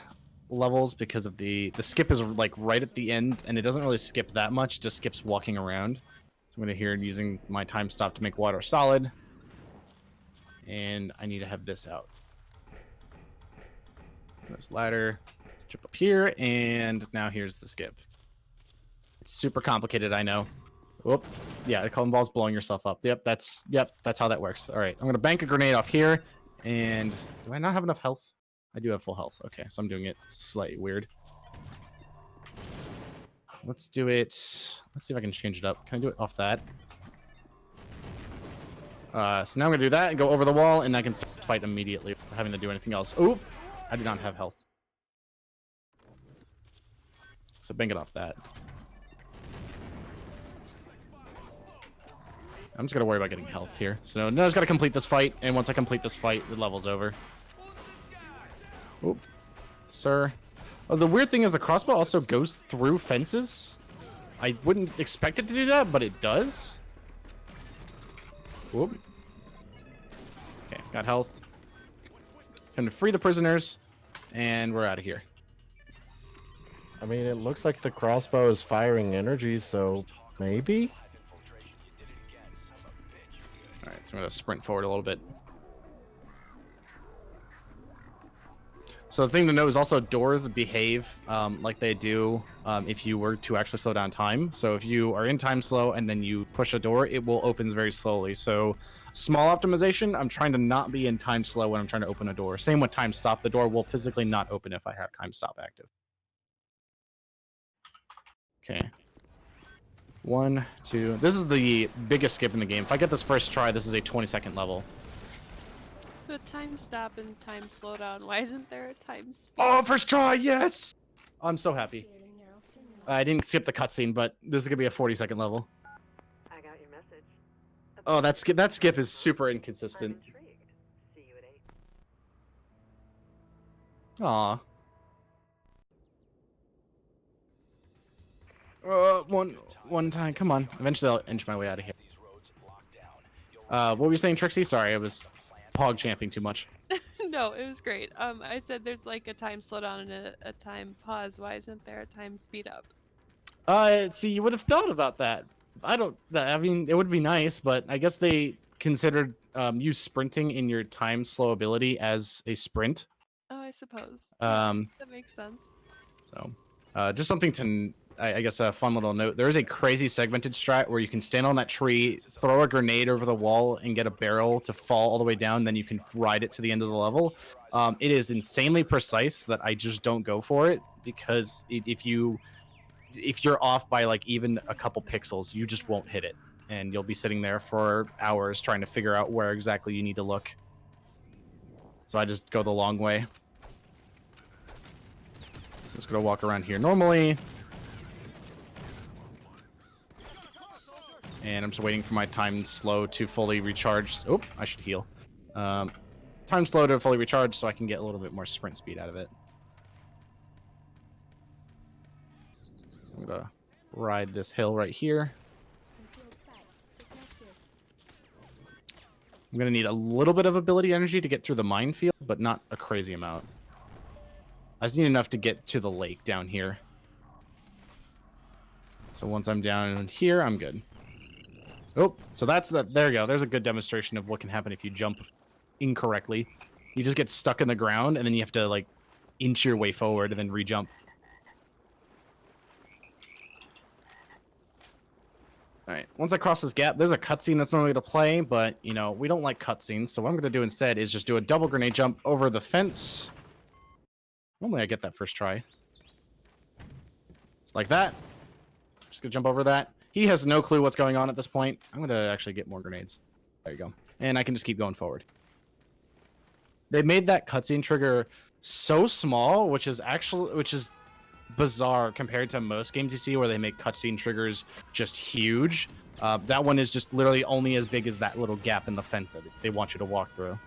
levels because of the skip is like right at the end, and it doesn't really skip that much, it just skips walking around. So I'm going to here using my time stop to make water solid. And I need to have this out. This ladder, jump up here, and now here's the skip. It's super complicated, I know. Whoop. Yeah, it involves blowing yourself up. Yep, that's how that works. All right, I'm gonna bank a grenade off here, and do I not have enough health? I do have full health. Okay, so I'm doing it slightly weird. Let's do it. Let's see if I can change it up. Can I do it off that? So now I'm gonna do that and go over the wall, and I can start to fight immediately without having to do anything else. Oh, I do not have health. So bang it off that. I'm just gonna worry about getting health here. So now I just gotta complete this fight, and once I complete this fight, the level's over. Oh, sir. Oh, the weird thing is the crossbow also goes through fences. I wouldn't expect it to do that, but it does. Whoop. Okay, got health. Time to free the prisoners, and we're out of here. I mean, it looks like the crossbow is firing energy, so maybe? Alright, so I'm going to sprint forward a little bit. So the thing to note is also doors behave like they do if you were to actually slow down time. So if you are in time slow and then you push a door, it will open very slowly. So small optimization, I'm trying to not be in time slow when I'm trying to open a door. Same with time stop. The door will physically not open if I have time stop active. Okay. 1, 2. This is the biggest skip in the game. If I get this first try, this is a 20-second level. The time stop and time slowdown. Why isn't there a time speed? Oh, first try, yes! I'm so happy. I didn't skip the cutscene, but this is gonna be a 40-second level. I got your message. Oh, that skip is super inconsistent. I'm intrigued. See you at 8. Aw. One time, come on. Eventually I'll inch my way out of here. What were you saying, Trixie? Sorry, I was pog champing too much. No, it was great. I said there's like a time slowdown and a time pause. Why isn't there a time speed up? See, you would have thought about that. I mean, it would be nice, but I guess they considered you sprinting in your time slow ability as a sprint. Oh, I suppose. That makes sense. So, just something to I guess a fun little note. There is a crazy segmented strat where you can stand on that tree, throw a grenade over the wall, and get a barrel to fall all the way down. Then you can ride it to the end of the level. It is insanely precise that I just don't go for it because if you're off by like even a couple pixels, you just won't hit it, and you'll be sitting there for hours trying to figure out where exactly you need to look. So I just go the long way. So just gonna walk around here normally. And I'm just waiting for my time slow to fully recharge. Oh, I should heal. Time slow to fully recharge so I can get a little bit more sprint speed out of it. I'm gonna ride this hill right here. I'm gonna need a little bit of ability energy to get through the minefield, but not a crazy amount. I just need enough to get to the lake down here. So once I'm down here, I'm good. Oh, so that's that. There you go. There's a good demonstration of what can happen if you jump incorrectly. You just get stuck in the ground, and then you have to like inch your way forward and then re-jump. All right. Once I cross this gap, there's a cutscene that's normally to play, but you know we don't like cutscenes. So what I'm gonna do instead is just do a double grenade jump over the fence. Normally I get that first try. It's like that. Just gonna jump over that. He has no clue what's going on at this point. I'm gonna actually get more grenades. There you go. And I can just keep going forward. They made that cutscene trigger so small, which is bizarre compared to most games you see where they make cutscene triggers just huge. That one is just literally only as big as that little gap in the fence that they want you to walk through.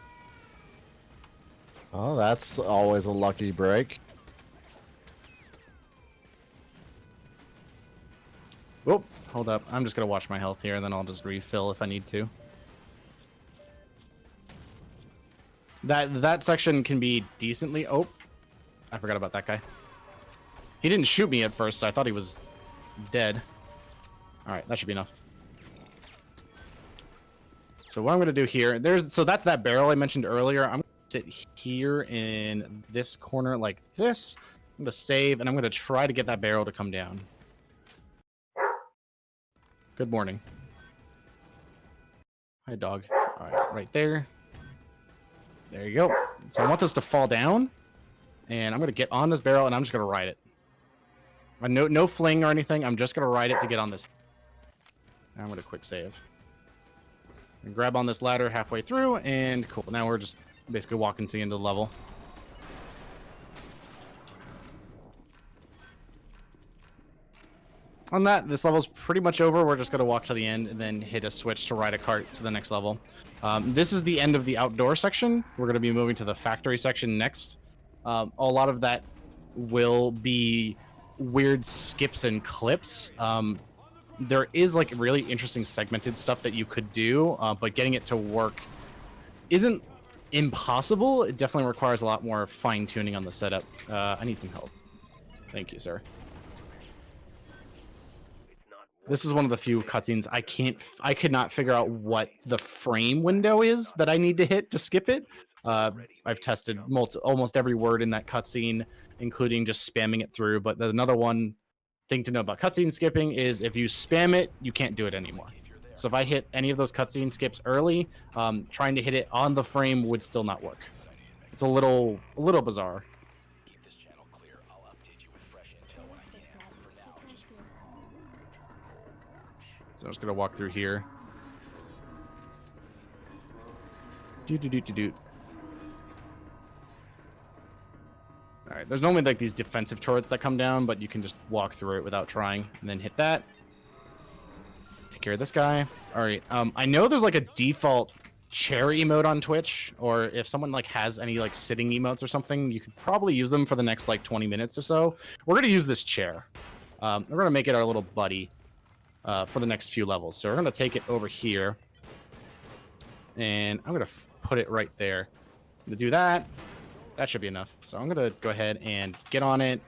Oh, that's always a lucky break. Whoop, hold up. I'm just gonna watch my health here, and then I'll just refill if I need to. That section can be decently... Oh, I forgot about that guy. He didn't shoot me at first, so I thought he was dead. All right, that should be enough. So what I'm gonna do here, so that's that barrel I mentioned earlier. I'm gonna sit here in this corner like this. I'm gonna save, and I'm gonna try to get that barrel to come down. Good morning. Hi, dog. All right, right there. There you go. So I want this to fall down, and I'm gonna get on this barrel, and I'm just gonna ride it. No fling or anything. I'm just gonna ride it to get on this. Now I'm gonna quick save. And grab on this ladder halfway through, and cool. Now we're just basically walking to the end of the level. On that, this level's pretty much over. We're just going to walk to the end and then hit a switch to ride a cart to the next level. This is the end of the outdoor section. We're going to be moving to the factory section next. A lot of that will be weird skips and clips. There is like really interesting segmented stuff that you could do, but getting it to work isn't impossible. It definitely requires a lot more fine-tuning on the setup. I need some help. Thank you, sir. This is one of the few cutscenes I could not figure out what the frame window is that I need to hit to skip it. I've tested almost every word in that cutscene, including just spamming it through. But there's another one thing to know about cutscene skipping is if you spam it, you can't do it anymore. So if I hit any of those cutscene skips early, trying to hit it on the frame would still not work. It's a little bizarre. So I'm just gonna walk through here. All right, there's normally like these defensive turrets that come down, but you can just walk through it without trying, and then hit that. Take care of this guy. All right, I know there's like a default chair emote on Twitch, or if someone like has any like sitting emotes or something, you could probably use them for the next like 20 minutes or so. We're gonna use this chair. We're gonna make it our little buddy. For the next few levels. So we're going to take it over here. And I'm going to put it right there. To do that, that should be enough. So I'm going to go ahead and get on it.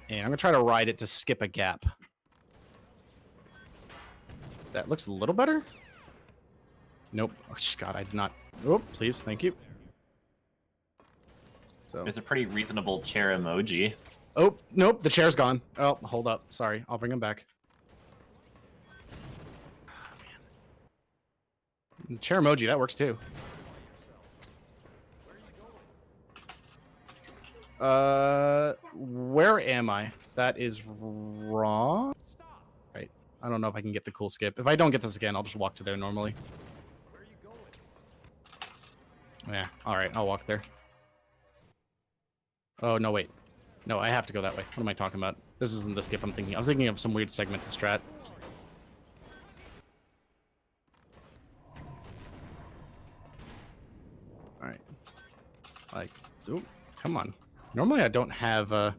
And I'm going to try to ride it to skip a gap. That looks a little better. Nope. Oh, God, I did not. Oh, please. Thank you. So There's a pretty reasonable chair emoji. Oh, nope, the chair's gone. Oh, hold up. Sorry, I'll bring him back. The chair emoji, that works too. Where am I? That is wrong. Right. I don't know if I can get the cool skip. If I don't get this again, I'll just walk to there normally. Yeah, alright, I'll walk there. Oh, no, wait. No, I have to go that way. What am I talking about? This isn't the skip I'm thinking. I'm thinking of some weird segmented strat. Alright. Like, ooh, come on. Normally I don't have,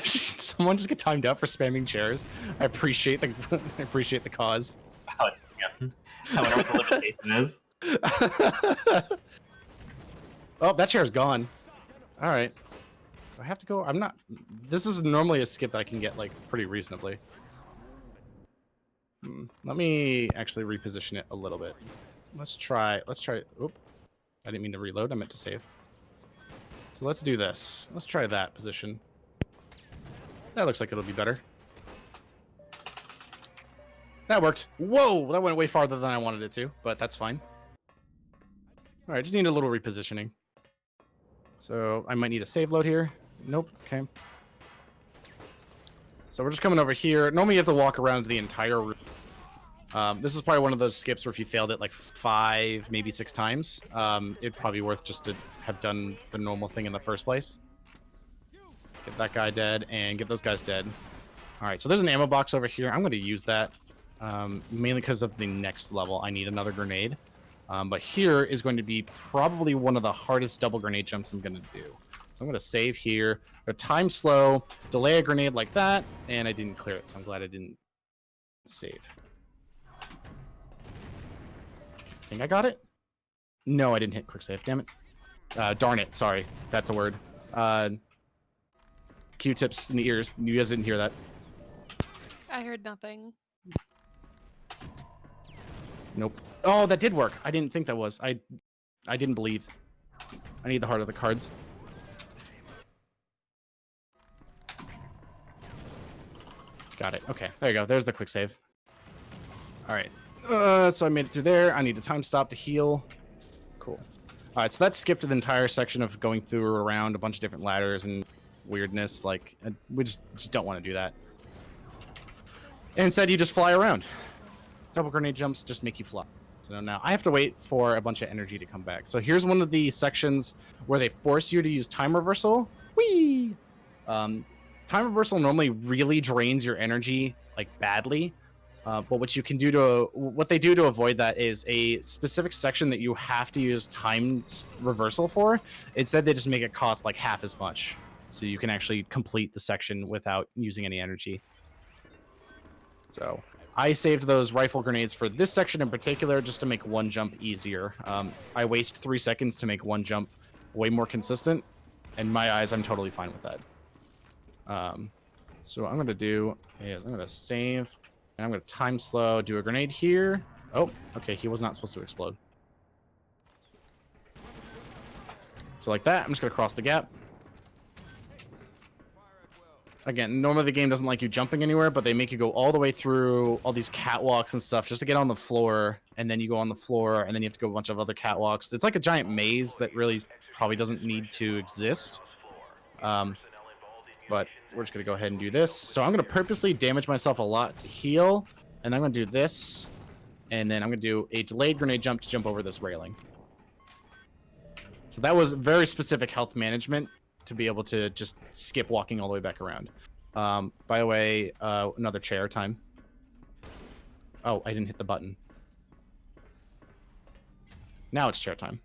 Someone just get timed out for spamming chairs. I appreciate the I appreciate the cause. Oh, yeah. I wonder what the limitation is. Oh, that chair's gone. All right. Do I have to go? I'm not. This is normally a skip that I can get like pretty reasonably. Let me actually reposition it a little bit. Let's try. Oop. I didn't mean to reload. I meant to save. So let's do this. Let's try that position. That looks like it'll be better. That worked. Whoa! That went way farther than I wanted it to, but that's fine. All right, just need a little repositioning. So I might need a save load here. Nope. Okay. So we're just coming over here. Normally you have to walk around the entire room. This is probably one of those skips where if you failed it like 5, maybe 6 times, it'd probably be worth just to have done the normal thing in the first place. Get that guy dead and get those guys dead. All right, so there's an ammo box over here. I'm going to use that mainly because of the next level. I need another grenade. But here is going to be probably one of the hardest double grenade jumps I'm going to do. So I'm going to save here. Time slow, delay a grenade like that, and I didn't clear it, so I'm glad I didn't save. Think I got it? No, I didn't hit quick save, damn it. Darn it, sorry. That's a word. Q-tips in the ears. You guys didn't hear that. I heard nothing. Nope. Oh, that did work. I didn't think that was. I didn't believe. I need the heart of the cards. Got it. Okay, there you go. There's the quick save. All right. So I made it through there. I need a time stop to heal. Cool. All right, so that skipped the entire section of going through around a bunch of different ladders and weirdness. Like, we just don't want to do that. And instead, you just fly around. Double grenade jumps just make you fly. So now I have to wait for a bunch of energy to come back. So here's one of the sections where they force you to use time reversal. Whee! Time reversal normally really drains your energy like badly. But what you can do what they do to avoid that is a specific section that you have to use time reversal for. Instead, they just make it cost like half as much, so you can actually complete the section without using any energy. So I saved those rifle grenades for this section in particular, just to make one jump easier. I waste 3 seconds to make one jump way more consistent. In my eyes, I'm totally fine with that. So what I'm going to do is I'm going to save, and I'm going to time slow, do a grenade here. Oh, okay, he was not supposed to explode. So like that, I'm just going to cross the gap. Again, normally the game doesn't like you jumping anywhere, but they make you go all the way through all these catwalks and stuff just to get on the floor, and then you go on the floor, and then you have to go a bunch of other catwalks. It's like a giant maze that really probably doesn't need to exist. But we're just going to go ahead and do this. So I'm going to purposely damage myself a lot to heal, and I'm going to do this, and then I'm going to do a delayed grenade jump to jump over this railing. So that was very specific health management, to be able to just skip walking all the way back around. By the way, another chair time. Oh, I didn't hit the button. Now it's chair time.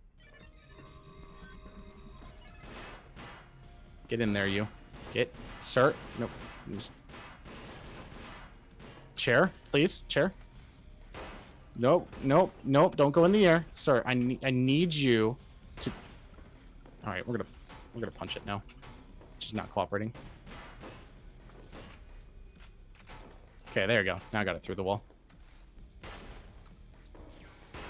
Get in there, you. Get, sir. Nope. Just... Chair, please, chair. Nope, nope, nope. Don't go in the air, sir. I need you to. All right, we're gonna punch it now. She's not cooperating. Okay, there you go. Now I got it through the wall.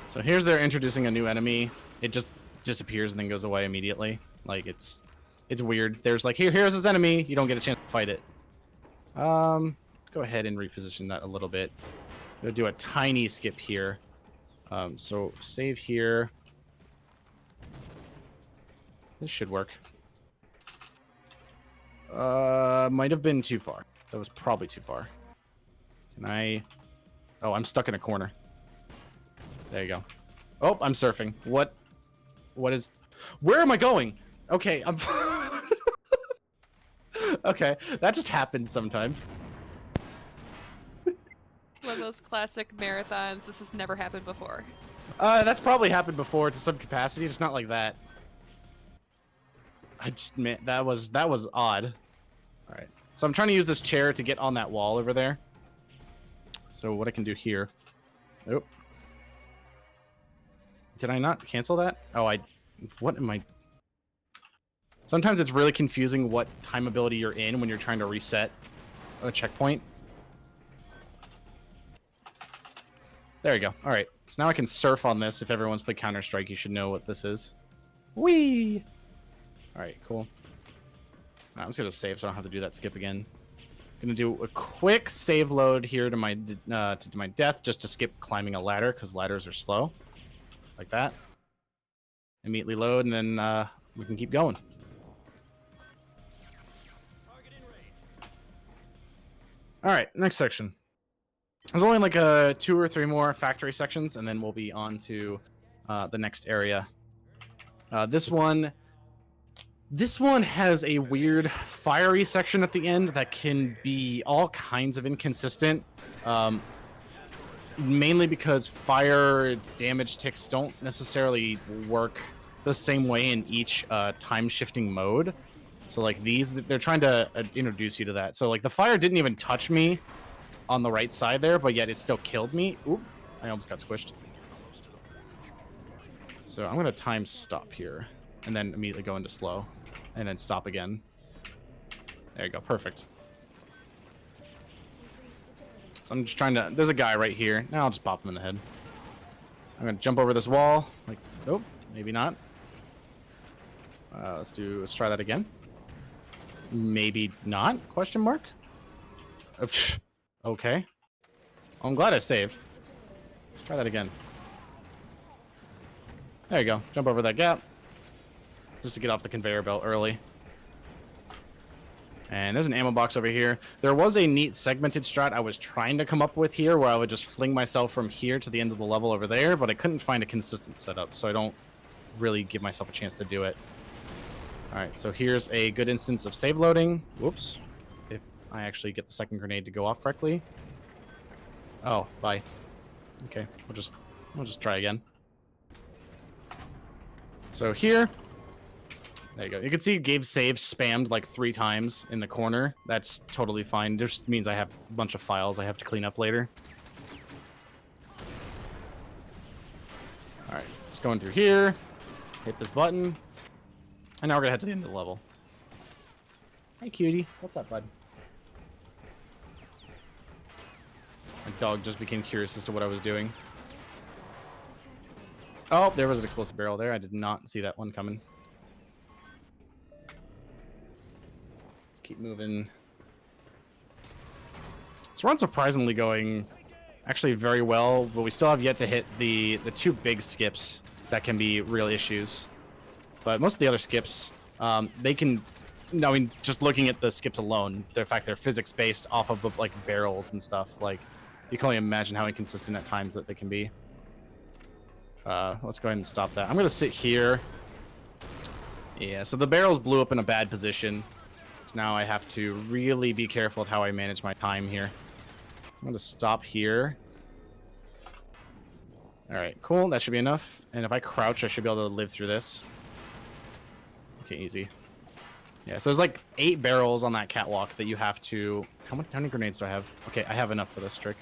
So here's they're introducing a new enemy. It just disappears and then goes away immediately. Like it's It's weird. There's like, here's his enemy. You don't get a chance to fight it. Go ahead and reposition that a little bit. I'm gonna do a tiny skip here. So save here. This should work. Might have been too far. That was probably too far. Can I... Oh, I'm stuck in a corner. There you go. Oh, I'm surfing. What is... Where am I going? Okay, I'm... Okay, that just happens sometimes. One of those classic marathons. This has never happened before. That's probably happened before to some capacity, just not like that. Man, that was odd. All right, so I'm trying to use this chair to get on that wall over there. So what I can do here... Oh. Did I not cancel that? Oh, what am I... Sometimes it's really confusing what time ability you're in when you're trying to reset a checkpoint. There you go. All right, so now I can surf on this. If everyone's played Counter-Strike, you should know what this is. Whee! All right, cool. I'm just gonna save so I don't have to do that skip again. Gonna do a quick save load here to my death, just to skip climbing a ladder because ladders are slow, like that. Immediately load, and then we can keep going. All right, next section. There's only like 2 or 3 more factory sections, and then we'll be on to the next area. This one has a weird fiery section at the end that can be all kinds of inconsistent. Mainly because fire damage ticks don't necessarily work the same way in each time-shifting mode. So like these, they're trying to introduce you to that. So like the fire didn't even touch me on the right side there, but yet it still killed me. Oop, I almost got squished. So I'm gonna time stop here and then immediately go into slow and then stop again. There you go, perfect. So I'm just trying to, there's a guy right here. Now I'll just bop him in the head. I'm gonna jump over this wall. Like, nope, maybe not. Let's try that again. Maybe not, question mark? Okay. I'm glad I saved. Let's try that again. There you go. Jump over that gap. Just to get off the conveyor belt early. And there's an ammo box over here. There was a neat segmented strat I was trying to come up with here where I would just fling myself from here to the end of the level over there, but I couldn't find a consistent setup, so I don't really give myself a chance to do it. Alright, so here's a good instance of save loading. Whoops. If I actually get the second grenade to go off correctly. Oh, bye. Okay, we'll just try again. So here, there you go. You can see Gabe save spammed like 3 times in the corner. That's totally fine. Just means I have a bunch of files I have to clean up later. Alright, just going through here. Hit this button. And now we're gonna head to the end of the level. Hey cutie, what's up, bud? My dog just became curious as to what I was doing. Oh, there was an explosive barrel there. I did not see that one coming. Let's keep moving. This run's surprisingly going actually very well, but we still have yet to hit the 2 big skips that can be real issues. But most of the other skips, they can... I mean, just looking at the skips alone, the fact they're physics-based off of, like, barrels and stuff, like, you can only imagine how inconsistent at times that they can be. Let's go ahead and stop that. I'm going to sit here. Yeah, so the barrels blew up in a bad position. So now I have to really be careful with how I manage my time here. So I'm going to stop here. Alright, cool. That should be enough. And if I crouch, I should be able to live through this. Okay, easy. Yeah, so there's like 8 barrels on that catwalk that you have to... How many grenades do I have? Okay, I have enough for this trick.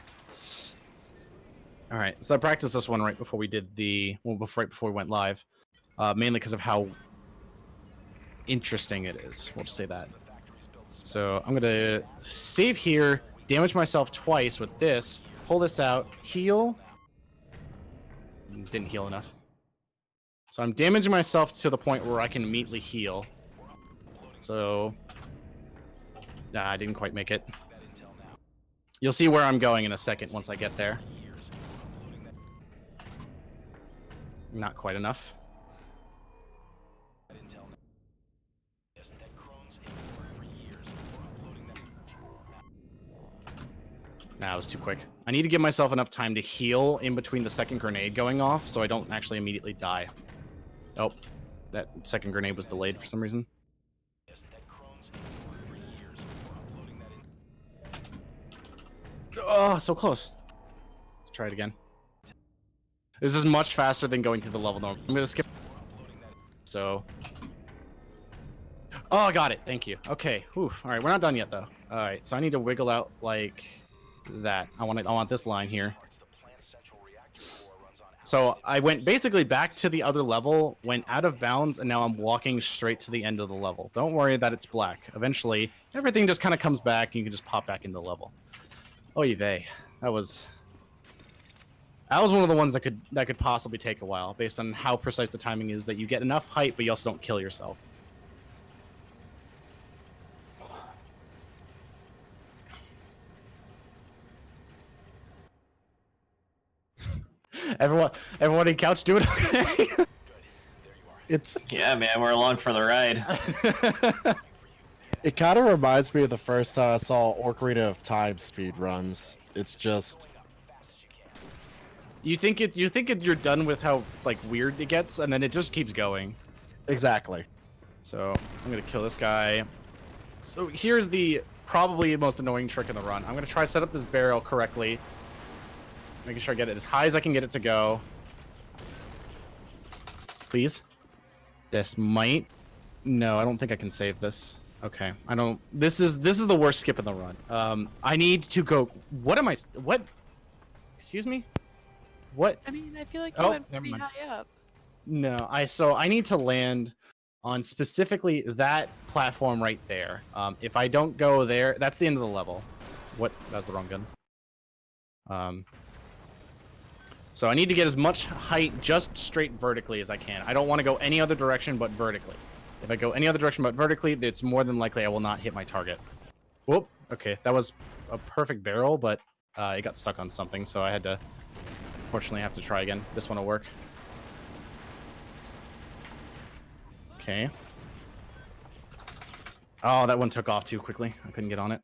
Alright, so I practiced this one right before we did the... Well, right before we went live. Mainly because of how interesting it is. We'll just say that. So I'm going to save here, damage myself twice with this, pull this out, heal. Didn't heal enough. So I'm damaging myself to the point where I can immediately heal. So, nah, I didn't quite make it. You'll see where I'm going in a second once I get there. Not quite enough. Nah, it was too quick. I need to give myself enough time to heal in between the second grenade going off so I don't actually immediately die. Oh, that second grenade was delayed for some reason. Oh, so close. Let's try it again. This is much faster than going through the level normal. I'm gonna skip. So. Oh, I got it. Thank you. Okay. Whew. All right, we're not done yet though. All right, so I need to wiggle out like that. I want this line here. So I went basically back to the other level, went out of bounds, and now I'm walking straight to the end of the level. Don't worry that it's black. Eventually, everything just kind of comes back, and you can just pop back in the level. Oy vey. That was one of the ones that could possibly take a while, based on how precise the timing is. That you get enough height, but you also don't kill yourself. Everyone in couch, do it okay. Yeah, man, we're along for the ride. It kind of reminds me of the first time I saw Ocarina of Time speed runs. It's just you think you're done with how like weird it gets, and then it just keeps going. exactly. So I'm gonna kill this guy. So here's the probably most annoying trick in the run. I'm gonna try to set up this barrel correctly, making sure I get it as high as I can get it to go. Please. This might. No, I don't think I can save this. Okay, I don't. This is the worst skip in the run. I need to go. What am I? What? Excuse me. What? I mean, I feel like you Oh, went never pretty mind. high up. No, I need to land on specifically that platform right there. If I don't go there, that's the end of the level. What? That's the wrong gun. So I need to get as much height just straight vertically as I can. I don't want to go any other direction but vertically. If I go any other direction but vertically, it's more than likely I will not hit my target. Whoop. Okay, that was a perfect barrel, but it got stuck on something, so I had to, fortunately, have to try again. This one will work. Okay. Oh, that one took off too quickly. I couldn't get on it.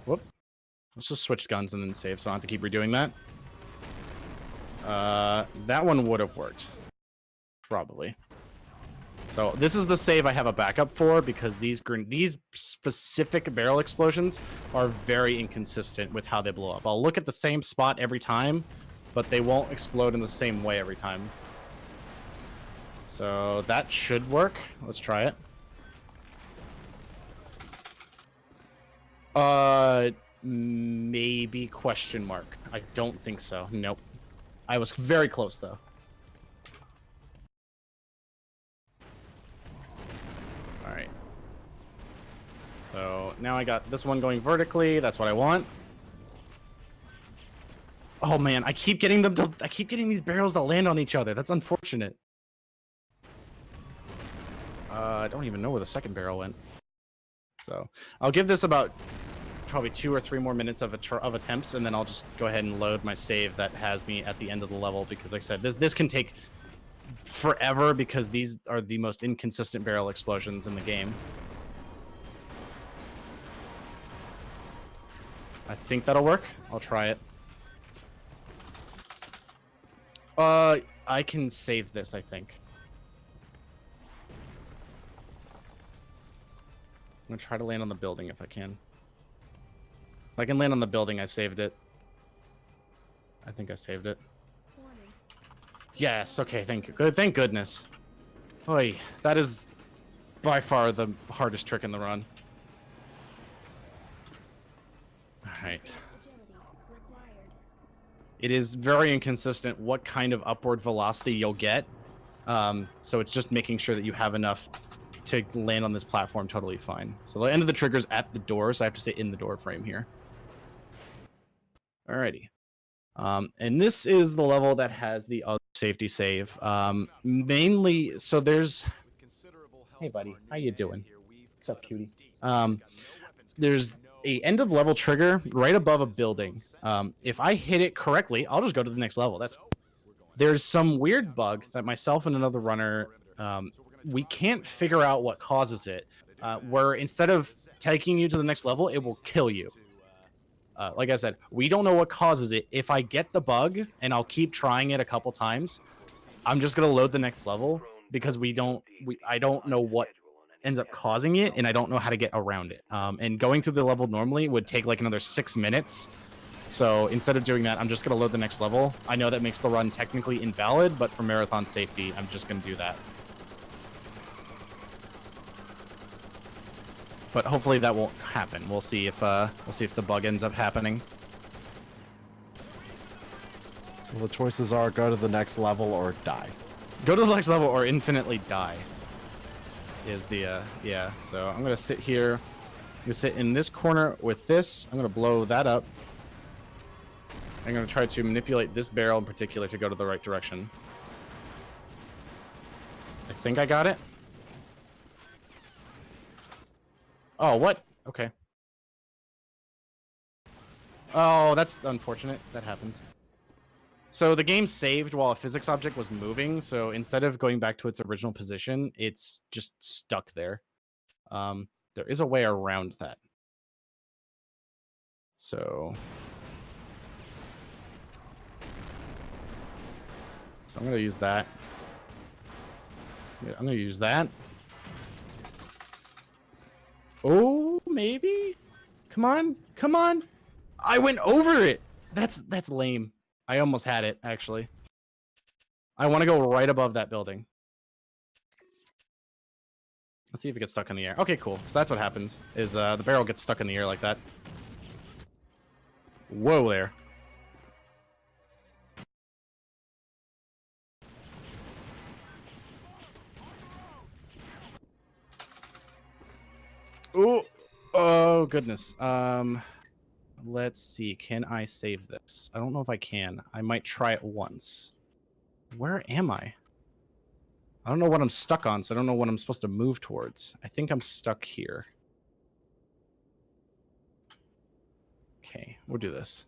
Whoop. Let's just switch guns and then save, so I don't have to keep redoing that. That one would have worked. Probably. So this is the save I have a backup for, because these specific barrel explosions are very inconsistent with how they blow up. I'll look at the same spot every time, but they won't explode in the same way every time. So that should work. Let's try it. Maybe question mark. I don't think so. Nope. I was very close though. All right. So now I got this one going vertically. That's what I want. Oh man, I keep getting these barrels to land on each other. That's unfortunate. I don't even know where the second barrel went. So I'll give this about probably 2 or 3 more minutes of attempts, and then I'll just go ahead and load my save that has me at the end of the level, because like I said, this can take forever because these are the most inconsistent barrel explosions in the game. I think that'll work. I'll try it. I can save this, I think. I'm gonna try to land on the building if I can. If I can land on the building, I've saved it. I think I saved it. Yes, okay, thank goodness. Oy, that is by far the hardest trick in the run. Alright. It is very inconsistent what kind of upward velocity you'll get. So it's just making sure that you have enough to land on this platform totally fine. So the end of the trigger's at the door, so I have to stay in the door frame here. Alrighty. And this is the level that has the other safety save. Mainly, so there's... Hey, buddy. How you doing? What's up, cutie? There's a end of level trigger right above a building. If I hit it correctly, I'll just go to the next level. There's some weird bug that myself and another runner, we can't figure out what causes it. Where instead of taking you to the next level, it will kill you. Like I said, we don't know what causes it. If I get the bug and I'll keep trying it a couple times, I'm just gonna load the next level because I don't know what ends up causing it, and I don't know how to get around it. And going through the level normally would take like another 6 minutes. So instead of doing that, I'm just gonna load the next level. I know that makes the run technically invalid, but for marathon safety, I'm just gonna do that. But hopefully that won't happen. We'll see if the bug ends up happening. So the choices are go to the next level or die. Go to the next level or infinitely die. Is the yeah. So I'm gonna sit here. I'm gonna sit in this corner with this. I'm gonna blow that up. I'm gonna try to manipulate this barrel in particular to go to the right direction. I think I got it. Oh, what? Okay. Oh, that's unfortunate. That happens. So the game saved while a physics object was moving, so instead of going back to its original position, it's just stuck there. There is a way around that. So I'm going to use that. Yeah, I'm going to use that. Oh, maybe? Come on. Come on. I went over it. That's lame. I almost had it, actually. I want to go right above that building. Let's see if it gets stuck in the air. Okay, cool. So that's what happens, is the barrel gets stuck in the air like that. Whoa there. Ooh. Oh, goodness. Let's see. Can I save this? I don't know if I can. I might try it once. Where am I? I don't know what I'm stuck on, so I don't know what I'm supposed to move towards. I think I'm stuck here. Okay, we'll do this.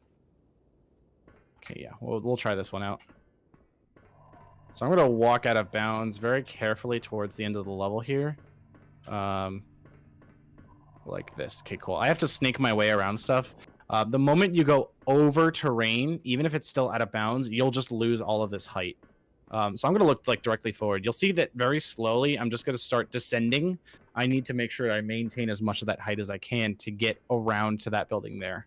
Okay, yeah, we'll try this one out. So I'm going to walk out of bounds very carefully towards the end of the level here. Like this. Okay, cool. I have to snake my way around stuff. The moment you go over terrain, even if it's still out of bounds, you'll just lose all of this height. So I'm going to look like directly forward. You'll see that very slowly, I'm just going to start descending. I need to make sure I maintain as much of that height as I can to get around to that building there.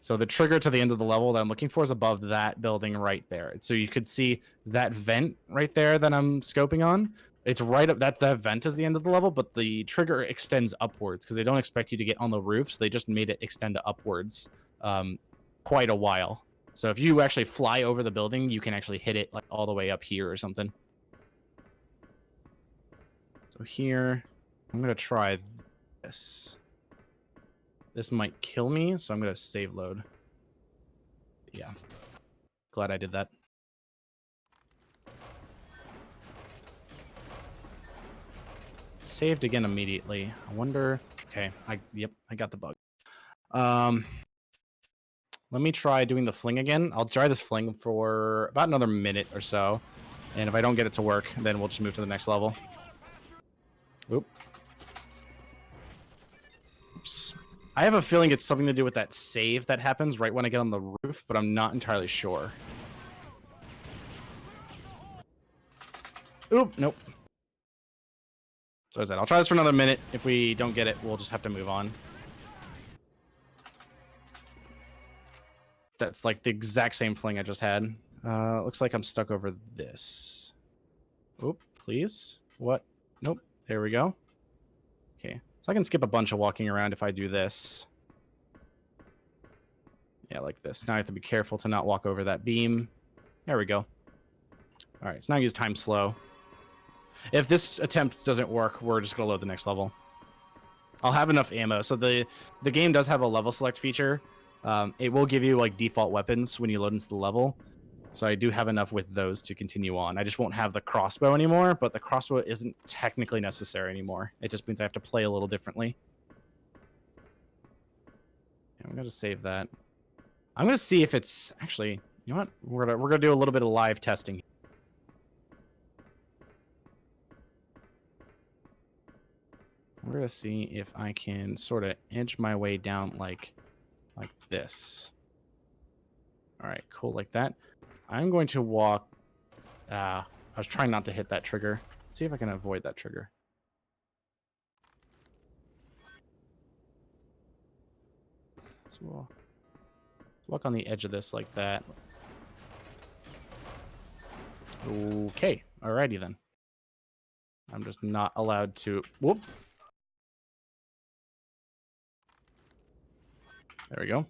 So the trigger to the end of the level that I'm looking for is above that building right there. So you could see that vent right there that I'm scoping on. It's right up that vent is the end of the level, but the trigger extends upwards because they don't expect you to get on the roof. So they just made it extend upwards quite a while. So if you actually fly over the building, you can actually hit it like all the way up here or something. So here, I'm going to try this. This might kill me, so I'm going to save load. Yeah. Glad I did that. Saved again immediately. I wonder... Okay, yep, I got the bug. Let me try doing the fling again. I'll try this fling for about another minute or so. And if I don't get it to work, then we'll just move to the next level. Oop. Oops. I have a feeling it's something to do with that save that happens right when I get on the roof, but I'm not entirely sure. Oop, nope. So as I said, I'll try this for another minute. If we don't get it, we'll just have to move on. That's like the exact same fling I just had. Looks like I'm stuck over this. Oop, please. What? Nope. There we go. Okay. So I can skip a bunch of walking around if I do this. Yeah, like this. Now I have to be careful to not walk over that beam. There we go. All right, so now I use time slow. If this attempt doesn't work, we're just going to load the next level. I'll have enough ammo. So the game does have a level select feature. It will give you like default weapons when you load into the level. So I do have enough with those to continue on. I just won't have the crossbow anymore, but the crossbow isn't technically necessary anymore. It just means I have to play a little differently. I'm going to save that. I'm going to see if it's... Actually, you know what? We're gonna do a little bit of live testing. We're going to see if I can sort of edge my way down like this. All right, cool, like that. I'm going to walk... I was trying not to hit that trigger. Let's see if I can avoid that trigger. So we'll walk on the edge of this like that. Okay, alrighty then. I'm just not allowed to... Whoop. There we go.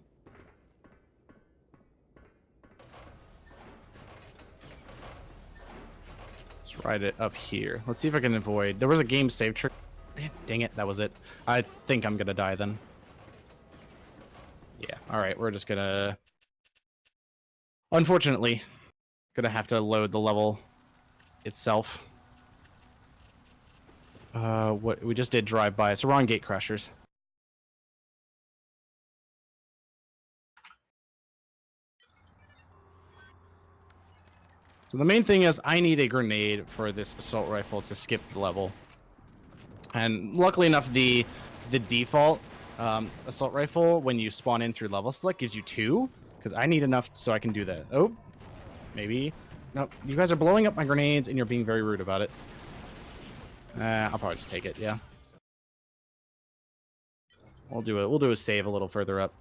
Let's ride it up here. Let's see if I can avoid... There was a game save trick. Dang it, that was it. I think I'm gonna die then. Yeah, alright, we're just gonna... Unfortunately, gonna have to load the level itself. What we just did drive by. So we're on Gate Crashers. So the main thing is I need a grenade for this assault rifle to skip the level. And luckily enough, the default assault rifle, when you spawn in through level select, gives you 2. Because I need enough so I can do that. Oh, maybe. No, you guys are blowing up my grenades and you're being very rude about it. I'll probably just take it, yeah. We'll do a save a little further up.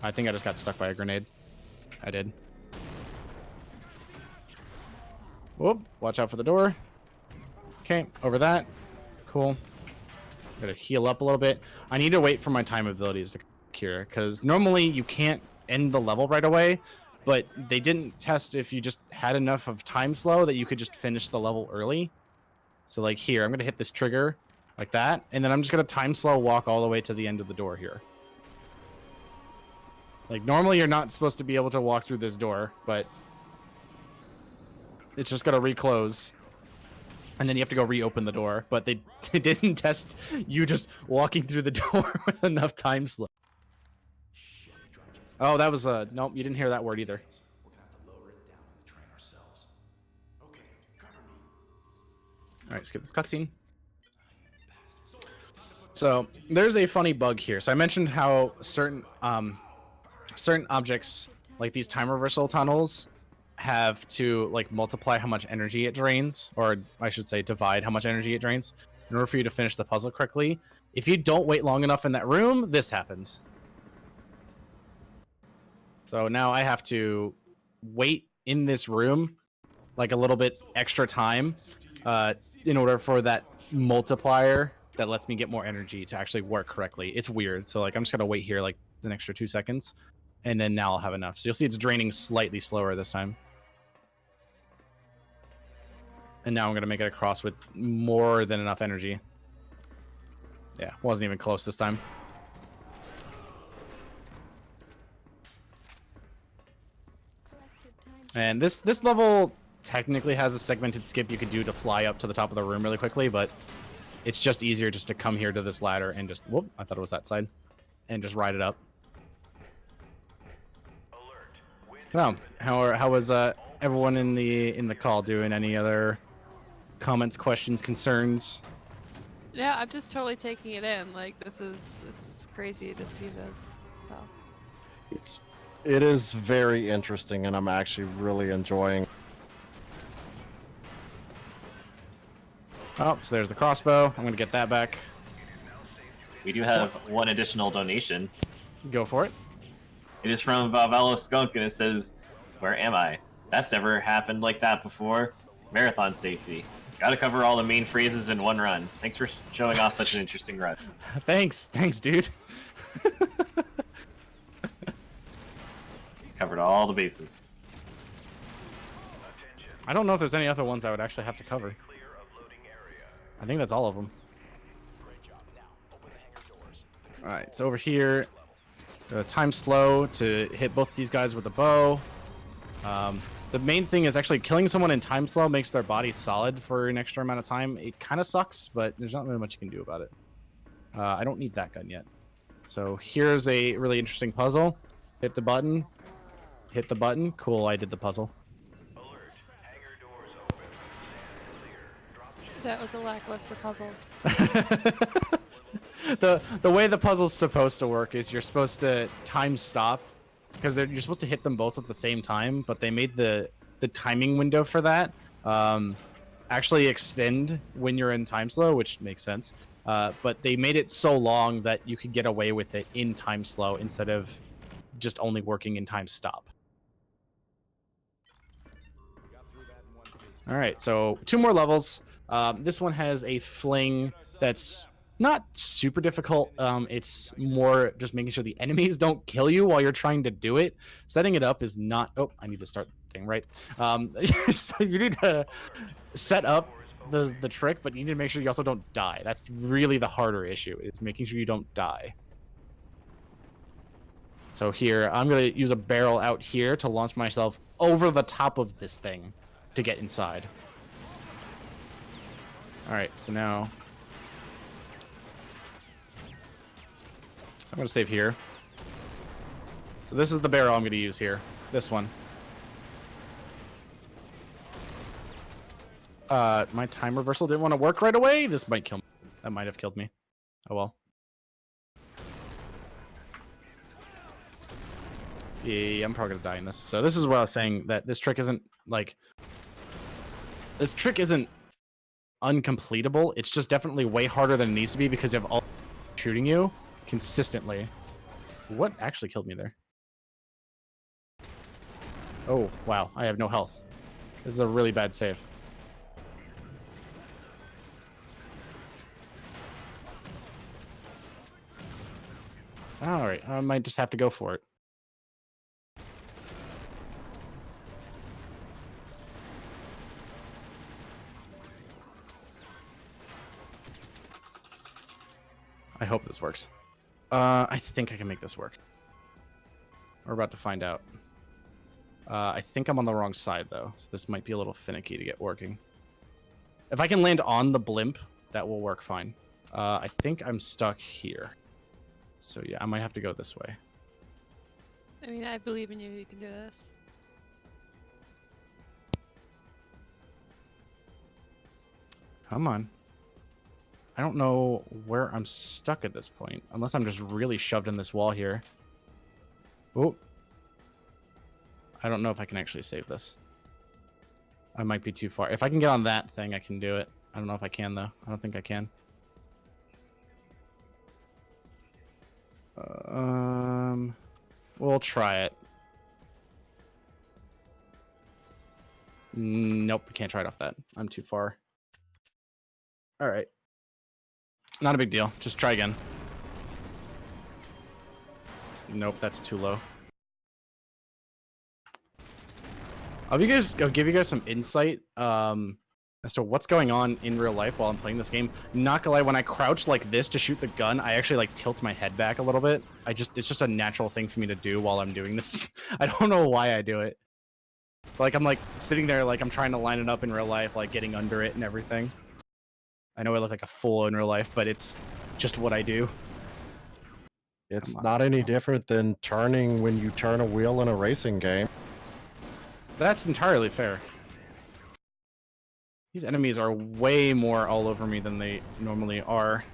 I think I just got stuck by a grenade. I did. Whoop, watch out for the door. Okay, over that. Cool. Gotta heal up a little bit. I need to wait for my time abilities to cure, because normally you can't end the level right away, but they didn't test if you just had enough of time slow that you could just finish the level early. So like here, I'm gonna hit this trigger like that, and then I'm just gonna time slow walk all the way to the end of the door here. Like normally you're not supposed to be able to walk through this door, but it's just gonna reclose. And then you have to go reopen the door, but they didn't test you just walking through the door with enough time slow. Oh, that was nope, you didn't hear that word either. All right, skip this cutscene. So there's a funny bug here. So I mentioned how certain objects, like these time reversal tunnels, have to like multiply how much energy it drains, or I should say divide how much energy it drains in order for you to finish the puzzle correctly. If you don't wait long enough in that room, this happens. So now I have to wait in this room like a little bit extra time in order for that multiplier that lets me get more energy to actually work correctly. It's weird. So like I'm just gonna wait here like an extra 2 seconds, and then now I'll have enough. So you'll see it's draining slightly slower this time. And now I'm going to make it across with more than enough energy. Yeah, wasn't even close this time. And this level technically has a segmented skip you could do to fly up to the top of the room really quickly, but it's just easier just to come here to this ladder and just... Whoop, I thought it was that side. And just ride it up. Well, how was everyone in the call doing? Any other comments, questions, concerns? Yeah, I'm just totally taking it in. Like it's crazy to see this. So. It is very interesting, and I'm actually really enjoying. Oh, so there's the crossbow. I'm gonna get that back. We do have one additional donation. Go for it. It is from Valvallo Skunk, and it says, "Where am I? That's never happened like that before. Marathon safety. Gotta cover all the main phrases in one run. Thanks for showing off such an interesting run." Thanks, dude. Covered all the bases. I don't know if there's any other ones I would actually have to cover. I think that's all of them. All right, so over here, time slow to hit both these guys with a bow. The main thing is actually killing someone in time slow makes their body solid for an extra amount of time. It kind of sucks, but there's not really much you can do about it. I don't need that gun yet. So here's a really interesting puzzle. Hit the button. Hit the button. Cool, I did the puzzle. That was a lackluster puzzle. The way the puzzle's supposed to work is you're supposed to time stop because you're supposed to hit them both at the same time, but they made the timing window for that actually extend when you're in time slow, which makes sense. But they made it so long that you could get away with it in time slow instead of just only working in time stop. All right, so 2 more levels. This one has a fling that's not super difficult. It's more just making sure the enemies don't kill you while you're trying to do it. Setting it up is not... Oh, I need to start the thing right. So you need to set up the trick, but you need to make sure you also don't die. That's really the harder issue. It's making sure you don't die. So here, I'm going to use a barrel out here to launch myself over the top of this thing to get inside. All right, so now... So I'm going to save here. So this is the barrel I'm going to use here. This one. My time reversal didn't want to work right away. This might kill me. That might have killed me. Oh well. Yeah, I'm probably going to die in this. So this is what I was saying, that this trick isn't, like... This trick isn't uncompletable. It's just definitely way harder than it needs to be because you have all shooting you consistently. What actually killed me there? Oh, wow. I have no health. This is a really bad save. Alright, I might just have to go for it. I hope this works. I think I can make this work. We're about to find out. I think I'm on the wrong side, though, so this might be a little finicky to get working. If I can land on the blimp, that will work fine. I think I'm stuck here. So yeah, I might have to go this way. I mean, I believe in you. You can do this. Come on. I don't know where I'm stuck at this point, unless I'm just really shoved in this wall here. Oh. I don't know if I can actually save this. I might be too far. If I can get on that thing, I can do it. I don't know if I can, though. I don't think I can. We'll try it. Nope, we can't try it off that. I'm too far. All right. Not a big deal. Just try again. Nope, that's too low. I'll give you guys some insight as to what's going on in real life while I'm playing this game. Not gonna lie, when I crouch like this to shoot the gun, I actually like tilt my head back a little bit. It's just a natural thing for me to do while I'm doing this. I don't know why I do it. Like I'm like sitting there like I'm trying to line it up in real life, like getting under it and everything. I know I look like a fool in real life, but it's just what I do. It's not any different than turning when you turn a wheel in a racing game. That's entirely fair. These enemies are way more all over me than they normally are.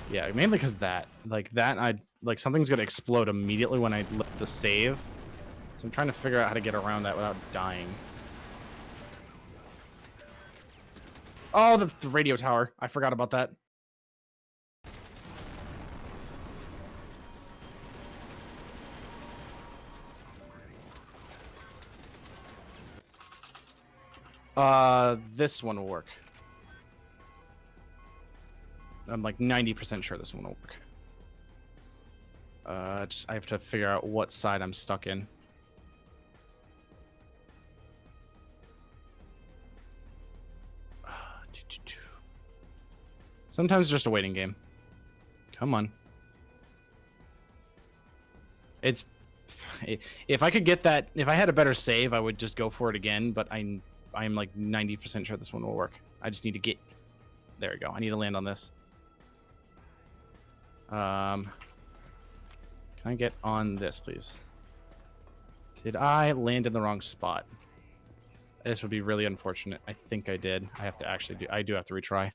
Yeah, mainly because something's gonna explode immediately when I lift the save. So I'm trying to figure out how to get around that without dying. Oh, the radio tower. I forgot about that. This one will work. I'm like 90% sure this one will work. I have to figure out what side I'm stuck in. Sometimes it's just a waiting game. Come on. It's... If I could get that... If I had a better save, I would just go for it again, but I'm like 90% sure this one will work. I just need to get... There we go. I need to land on this. Can I get on this, please? Did I land in the wrong spot? This would be really unfortunate. I think I did. I have to actually do... I do have to retry.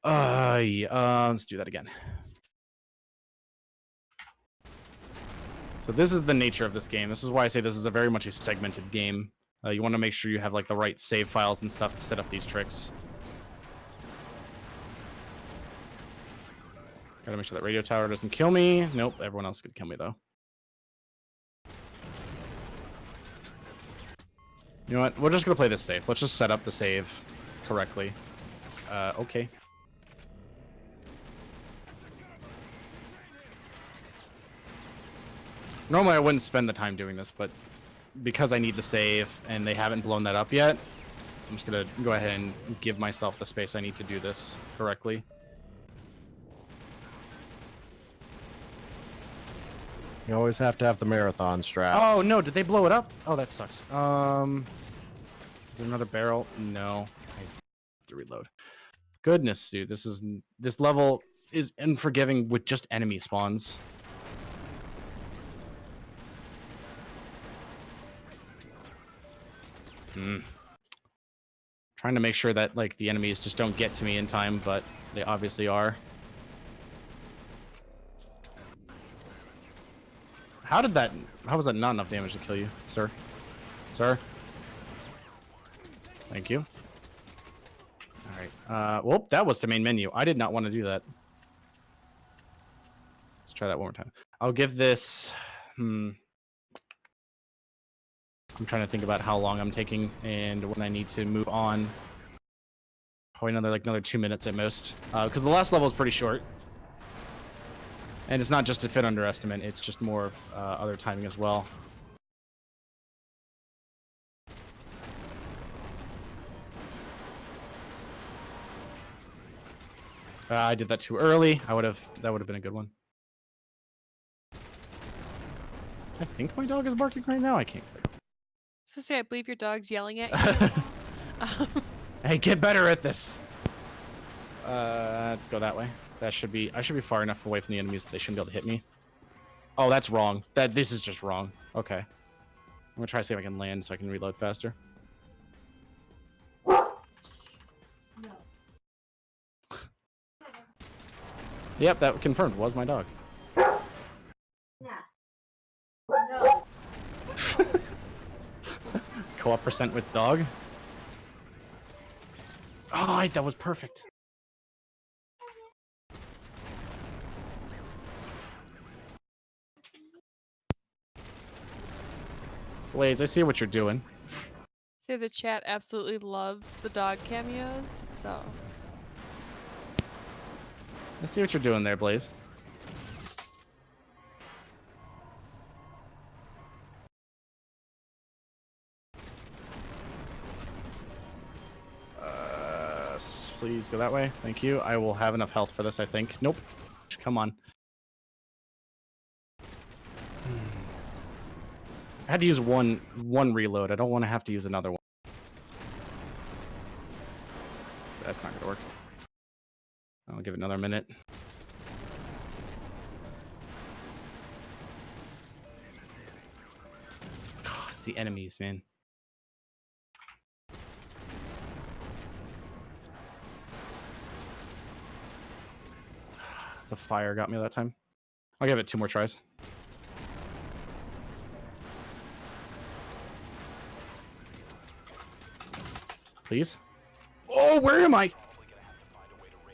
Yeah. Let's do that again. So this is the nature of this game. This is why I say this is a very much a segmented game. You want to make sure you have like the right save files and stuff to set up these tricks. Gotta make sure that radio tower doesn't kill me. Nope, everyone else could kill me though. You know what? We're just gonna play this safe. Let's just set up the save correctly. Okay. Normally I wouldn't spend the time doing this, but because I need the save and they haven't blown that up yet, I'm just gonna go ahead and give myself the space I need to do this correctly. You always have to have the marathon strats. Oh no, did they blow it up? Oh, that sucks. Is there another barrel? No. I have to reload. Goodness, dude, this level is unforgiving with just enemy spawns. Trying to make sure that like the enemies just don't get to me in time, but they obviously are. How was that not enough damage to kill you, sir? Sir? Thank you. Alright. Well, that was the main menu. I did not want to do that. Let's try that one more time. I'll give this... I'm trying to think about how long I'm taking and when I need to move on. Probably another 2 minutes at most. Because the last level is pretty short. And it's not just a fit underestimate, it's just more of other timing as well. I did that too early. That would have been a good one. I think my dog is barking right now. I can't. So say I believe your dog's yelling at you. Hey, get better at this. Let's go that way. I should be far enough away from the enemies that they shouldn't be able to hit me. Oh, that's wrong. This is just wrong. Okay. I'm gonna try to see if I can land so I can reload faster. Yep, that confirmed was my dog. No. Co-op percent with dog. Oh, that was perfect. Blaze, I see what you're doing. Say the chat absolutely loves the dog cameos, so. I see what you're doing there, Blaze. Please go that way. Thank you. I will have enough health for this, I think. Nope. Come on. I had to use one reload. I don't want to have to use another one. That's not gonna work. I'll give it another minute. God, it's the enemies, man. The fire got me that time. I'll give it 2 more tries. Please. Oh, where am I?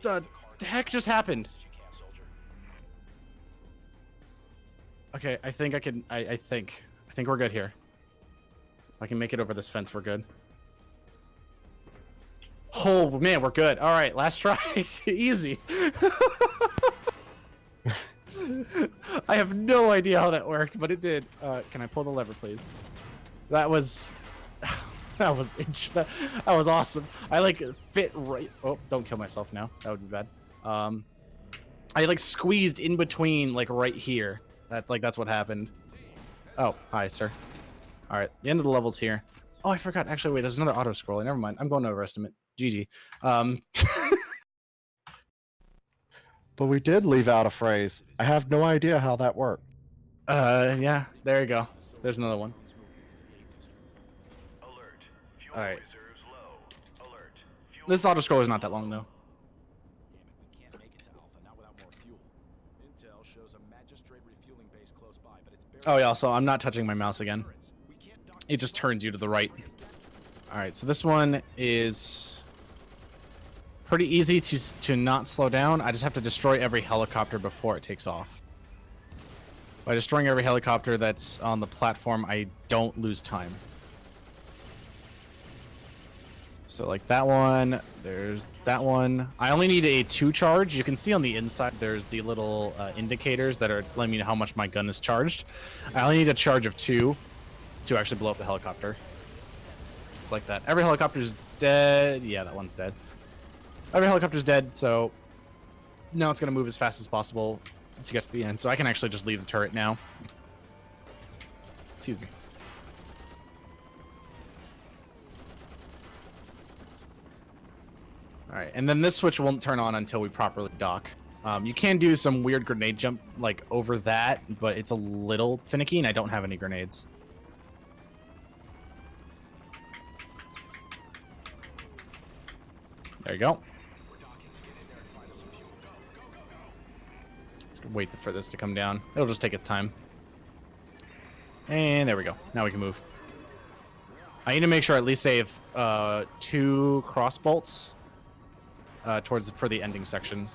The heck just happened? Okay, I think I can. I think we're good here. If I can make it over this fence, we're good. Oh man, we're good. All right, last try. Easy. I have no idea how that worked, but it did. Can I pull the lever, please? That was... That was that was awesome. I like fit right. Oh, don't kill myself now. That would be bad. I like squeezed in between, like right here. That's what happened. Oh, hi, sir. All right, the end of the level's here. Oh, I forgot. Actually, wait, there's another auto scroller. Never mind. I'm going to overestimate. GG. But we did leave out a phrase. I have no idea how that worked. Yeah. There you go. There's another one. All right. This auto scroller is not that long though. Oh yeah, so I'm not touching my mouse again. It just turns you to the right. Alright, so this one is pretty easy to not slow down. I just have to destroy every helicopter before it takes off. By destroying every helicopter that's on the platform, I don't lose time. So like that one, there's that one. I only need a 2 charge. You can see on the inside there's the little indicators that are letting me know how much my gun is charged. I only need a charge of 2 to actually blow up the helicopter. It's like that. Every helicopter's dead. Yeah, that one's dead. Every helicopter's dead, so now it's going to move as fast as possible to get to the end. So I can actually just leave the turret now. Excuse me. Alright, and then this switch won't turn on until we properly dock. You can do some weird grenade jump like over that, but it's a little finicky and I don't have any grenades. There you go. Just wait for this to come down. It'll just take its time. And there we go. Now we can move. I need to make sure I at least save 2 cross bolts. For the ending section.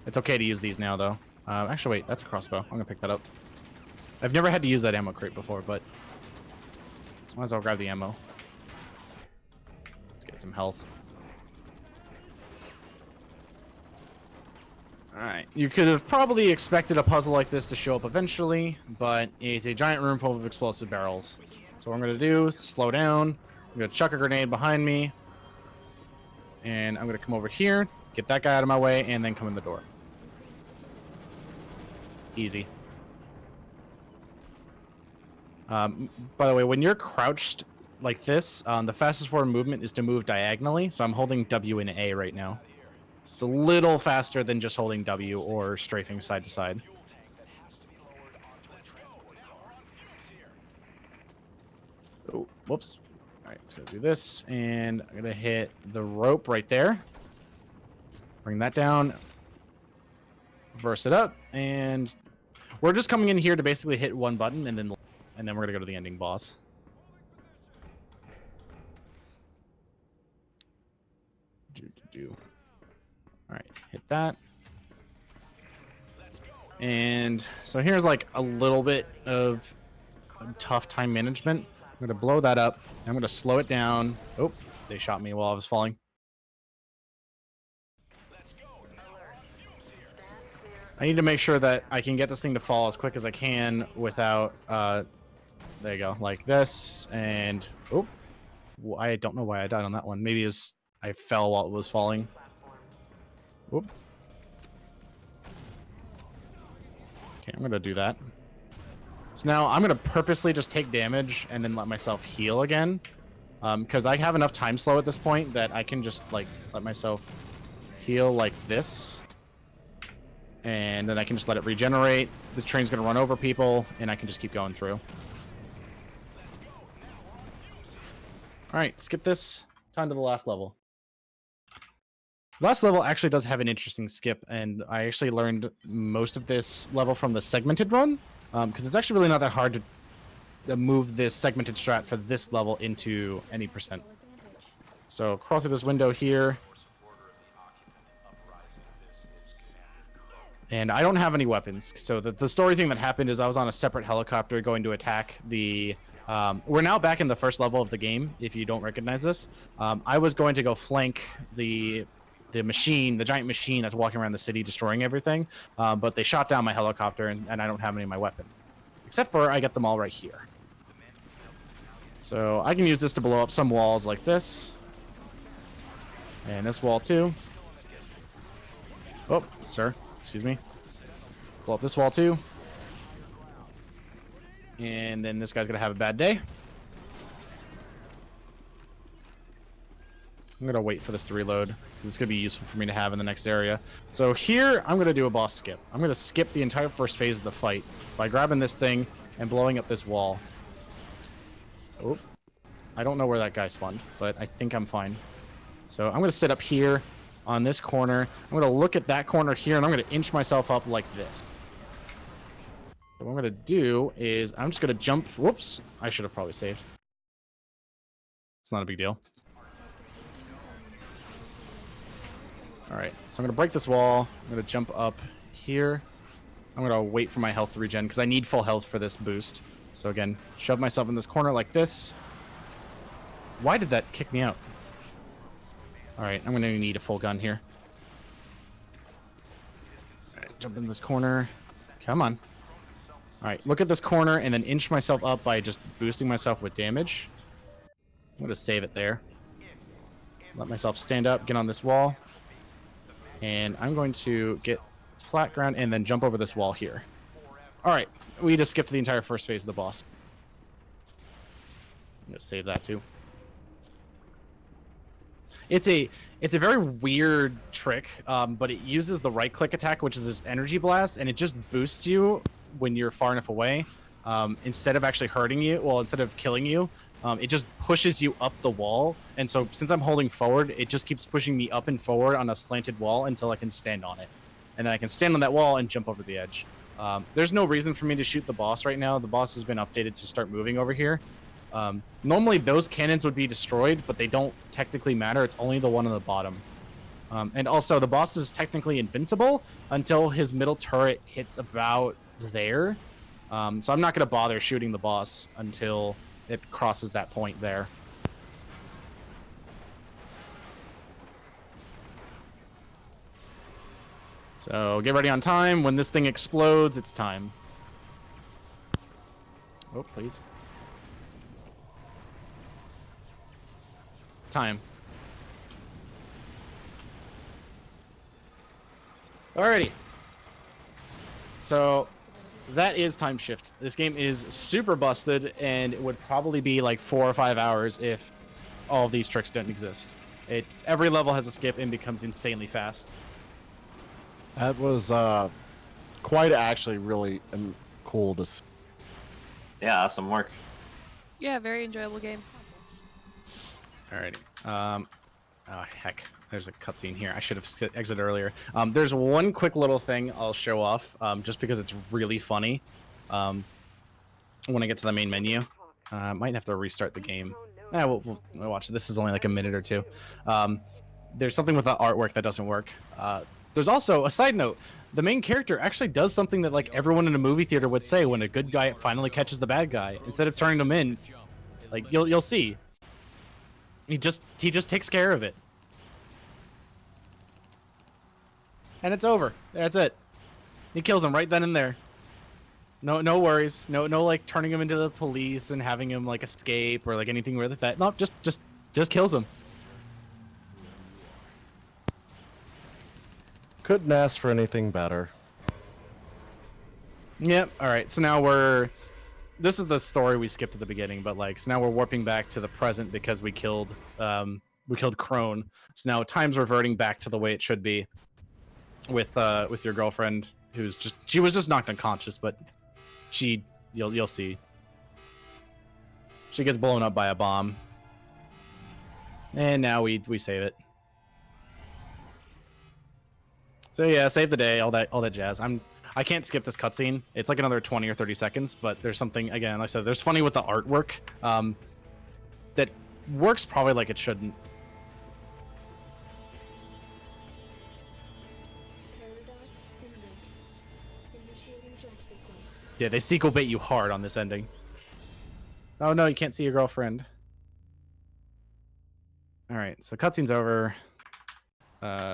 It's okay to use these now, though. Actually, wait, that's a crossbow. I'm gonna pick that up. I've never had to use that ammo crate before, but might as well grab the ammo. Let's get some health. Alright, you could have probably expected a puzzle like this to show up eventually, but it's a giant room full of explosive barrels. So what I'm gonna do is slow down. I'm gonna chuck a grenade behind me. And I'm going to come over here, get that guy out of my way, and then come in the door. Easy. By the way, when you're crouched like this, the fastest forward movement is to move diagonally. So I'm holding W and A right now. It's a little faster than just holding W or strafing side to side. Oh, whoops. All right, let's go do this, and I'm gonna hit the rope right there. Bring that down, reverse it up, and we're just coming in here to basically hit one button, and then we're gonna go to the ending boss. All right, hit that, and so here's like a little bit of tough time management. I'm going to blow that up. I'm going to slow it down. Oh, they shot me while I was falling. I need to make sure that I can get this thing to fall as quick as I can without, there you go, like this, and, oh, I don't know why I died on that one. Maybe it's, I fell while it was falling. Whoop. Okay, I'm going to do that. So now I'm going to purposely just take damage and then let myself heal again. Because I have enough time slow at this point that I can just like let myself heal like this. And then I can just let it regenerate. This train's going to run over people and I can just keep going through. Alright, skip this. Time to the last level. Last level actually does have an interesting skip, and I actually learned most of this level from the segmented run. Because it's actually really not that hard to move this segmented strat for this level into any percent. So crawl through this window here. And I don't have any weapons. So the story thing that happened is I was on a separate helicopter going to attack the... we're now back in the first level of the game, if you don't recognize this. I was going to go flank the machine, the giant machine that's walking around the city destroying everything, but they shot down my helicopter and I don't have any of my weapon. Except for I get them all right here. So I can use this to blow up some walls like this. And this wall too. Oh, sir. Excuse me. Blow up this wall too. And then this guy's gonna have a bad day. I'm gonna wait for this to reload, because it's gonna be useful for me to have in the next area. So here, I'm gonna do a boss skip. I'm gonna skip the entire first phase of the fight by grabbing this thing and blowing up this wall. Oh, I don't know where that guy spawned, but I think I'm fine. So I'm gonna sit up here on this corner. I'm gonna look at that corner here, and I'm gonna inch myself up like this. So what I'm gonna do is I'm just gonna jump. Whoops, I should have probably saved. It's not a big deal. All right, so I'm gonna break this wall. I'm gonna jump up here. I'm gonna wait for my health to regen because I need full health for this boost. So again, shove myself in this corner like this. Why did that kick me out? All right, I'm gonna need a full gun here. All right, jump in this corner. Come on. All right, look at this corner and then inch myself up by just boosting myself with damage. I'm gonna save it there. Let myself stand up, get on this wall. And I'm going to get flat ground and then jump over this wall here. All right, we just skipped the entire first phase of the boss. I'm gonna save that too. It's a very weird trick, but it uses the right-click attack, which is this energy blast, and it just boosts you when you're far enough away. Instead of actually hurting you, well, instead of killing you, it just pushes you up the wall. And so since I'm holding forward, it just keeps pushing me up and forward on a slanted wall until I can stand on it. And then I can stand on that wall and jump over the edge. There's no reason for me to shoot the boss right now. The boss has been updated to start moving over here. Normally those cannons would be destroyed, but they don't technically matter. It's only the one on the bottom. And also the boss is technically invincible until his middle turret hits about there. So I'm not going to bother shooting the boss until it crosses that point there. So get ready on time. When this thing explodes, it's time. Oh, please. Time. Alrighty. So that is TimeShift. This game is super busted, and it would probably be like 4 or 5 hours if all of these tricks didn't exist. It's every level has a skip and becomes insanely fast. That was quite actually really cool to see. Yeah, awesome work. Yeah, very enjoyable game. Alrighty. Oh heck, there's a cutscene here. I should have exited earlier. There's one quick little thing I'll show off, just because it's really funny. When I get to the main menu, might have to restart the game. We'll watch. This is only like a minute or two. There's something with the artwork that doesn't work. There's also a side note. The main character actually does something that like everyone in a movie theater would say when a good guy finally catches the bad guy. Instead of turning them in, like you'll see. He just takes care of it. And it's over. That's it. He kills him right then and there. No worries. No like turning him into the police and having him like escape or like anything with that. No, just kills him. Couldn't ask for anything better. Yep. All right. So now this is the story we skipped at the beginning, but like, so now we're warping back to the present because we killed Crone. So now time's reverting back to the way it should be with your girlfriend, she was just knocked unconscious, but you'll see. She gets blown up by a bomb. And now we save it. So yeah, save the day, all that jazz. I can't skip this cutscene. It's like another 20 or 30 seconds, but there's something, again, like I said, there's funny with the artwork that works probably like it shouldn't. Yeah, they sequel bait you hard on this ending. Oh no, you can't see your girlfriend. All right, so cutscene's over.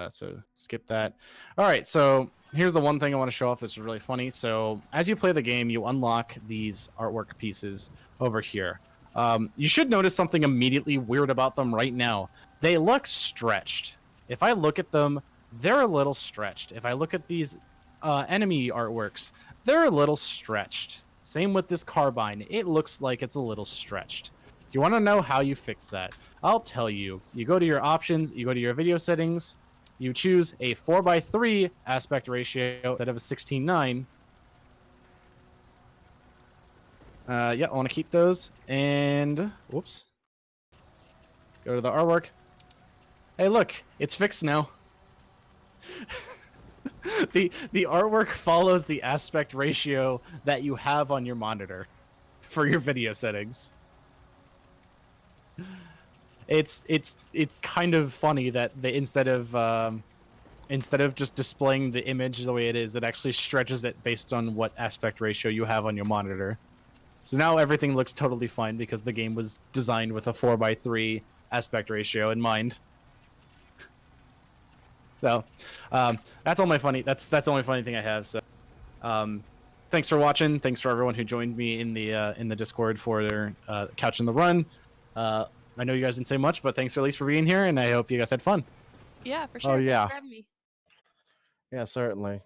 So skip that. All right, so here's the one thing I want to show off that's really funny. So as you play the game, you unlock these artwork pieces over here. You should notice something immediately weird about them right now. They look stretched. If I look at them, they're a little stretched. If I look at these enemy artworks, they're a little stretched. Same with this carbine. It looks like it's a little stretched. If you want to know how you fix that, I'll tell you. You go to your options, you go to your video settings, you choose a 4:3 aspect ratio instead of a 16:9. Yeah, I want to keep those. And, whoops. Go to the artwork. Hey, look, it's fixed now. the artwork follows the aspect ratio that you have on your monitor for your video settings. It's kind of funny that they instead of just displaying the image the way it is, it actually stretches it based on what aspect ratio you have on your monitor. So now everything looks totally fine because the game was designed with a 4:3 aspect ratio in mind. So that's all my funny. That's the only funny thing I have. So thanks for watching. Thanks for everyone who joined me in the Discord for their Couch in the Run. I know you guys didn't say much, but thanks at least for being here, and I hope you guys had fun. Yeah, for sure. Oh, yeah. Thanks for having me. Yeah, certainly.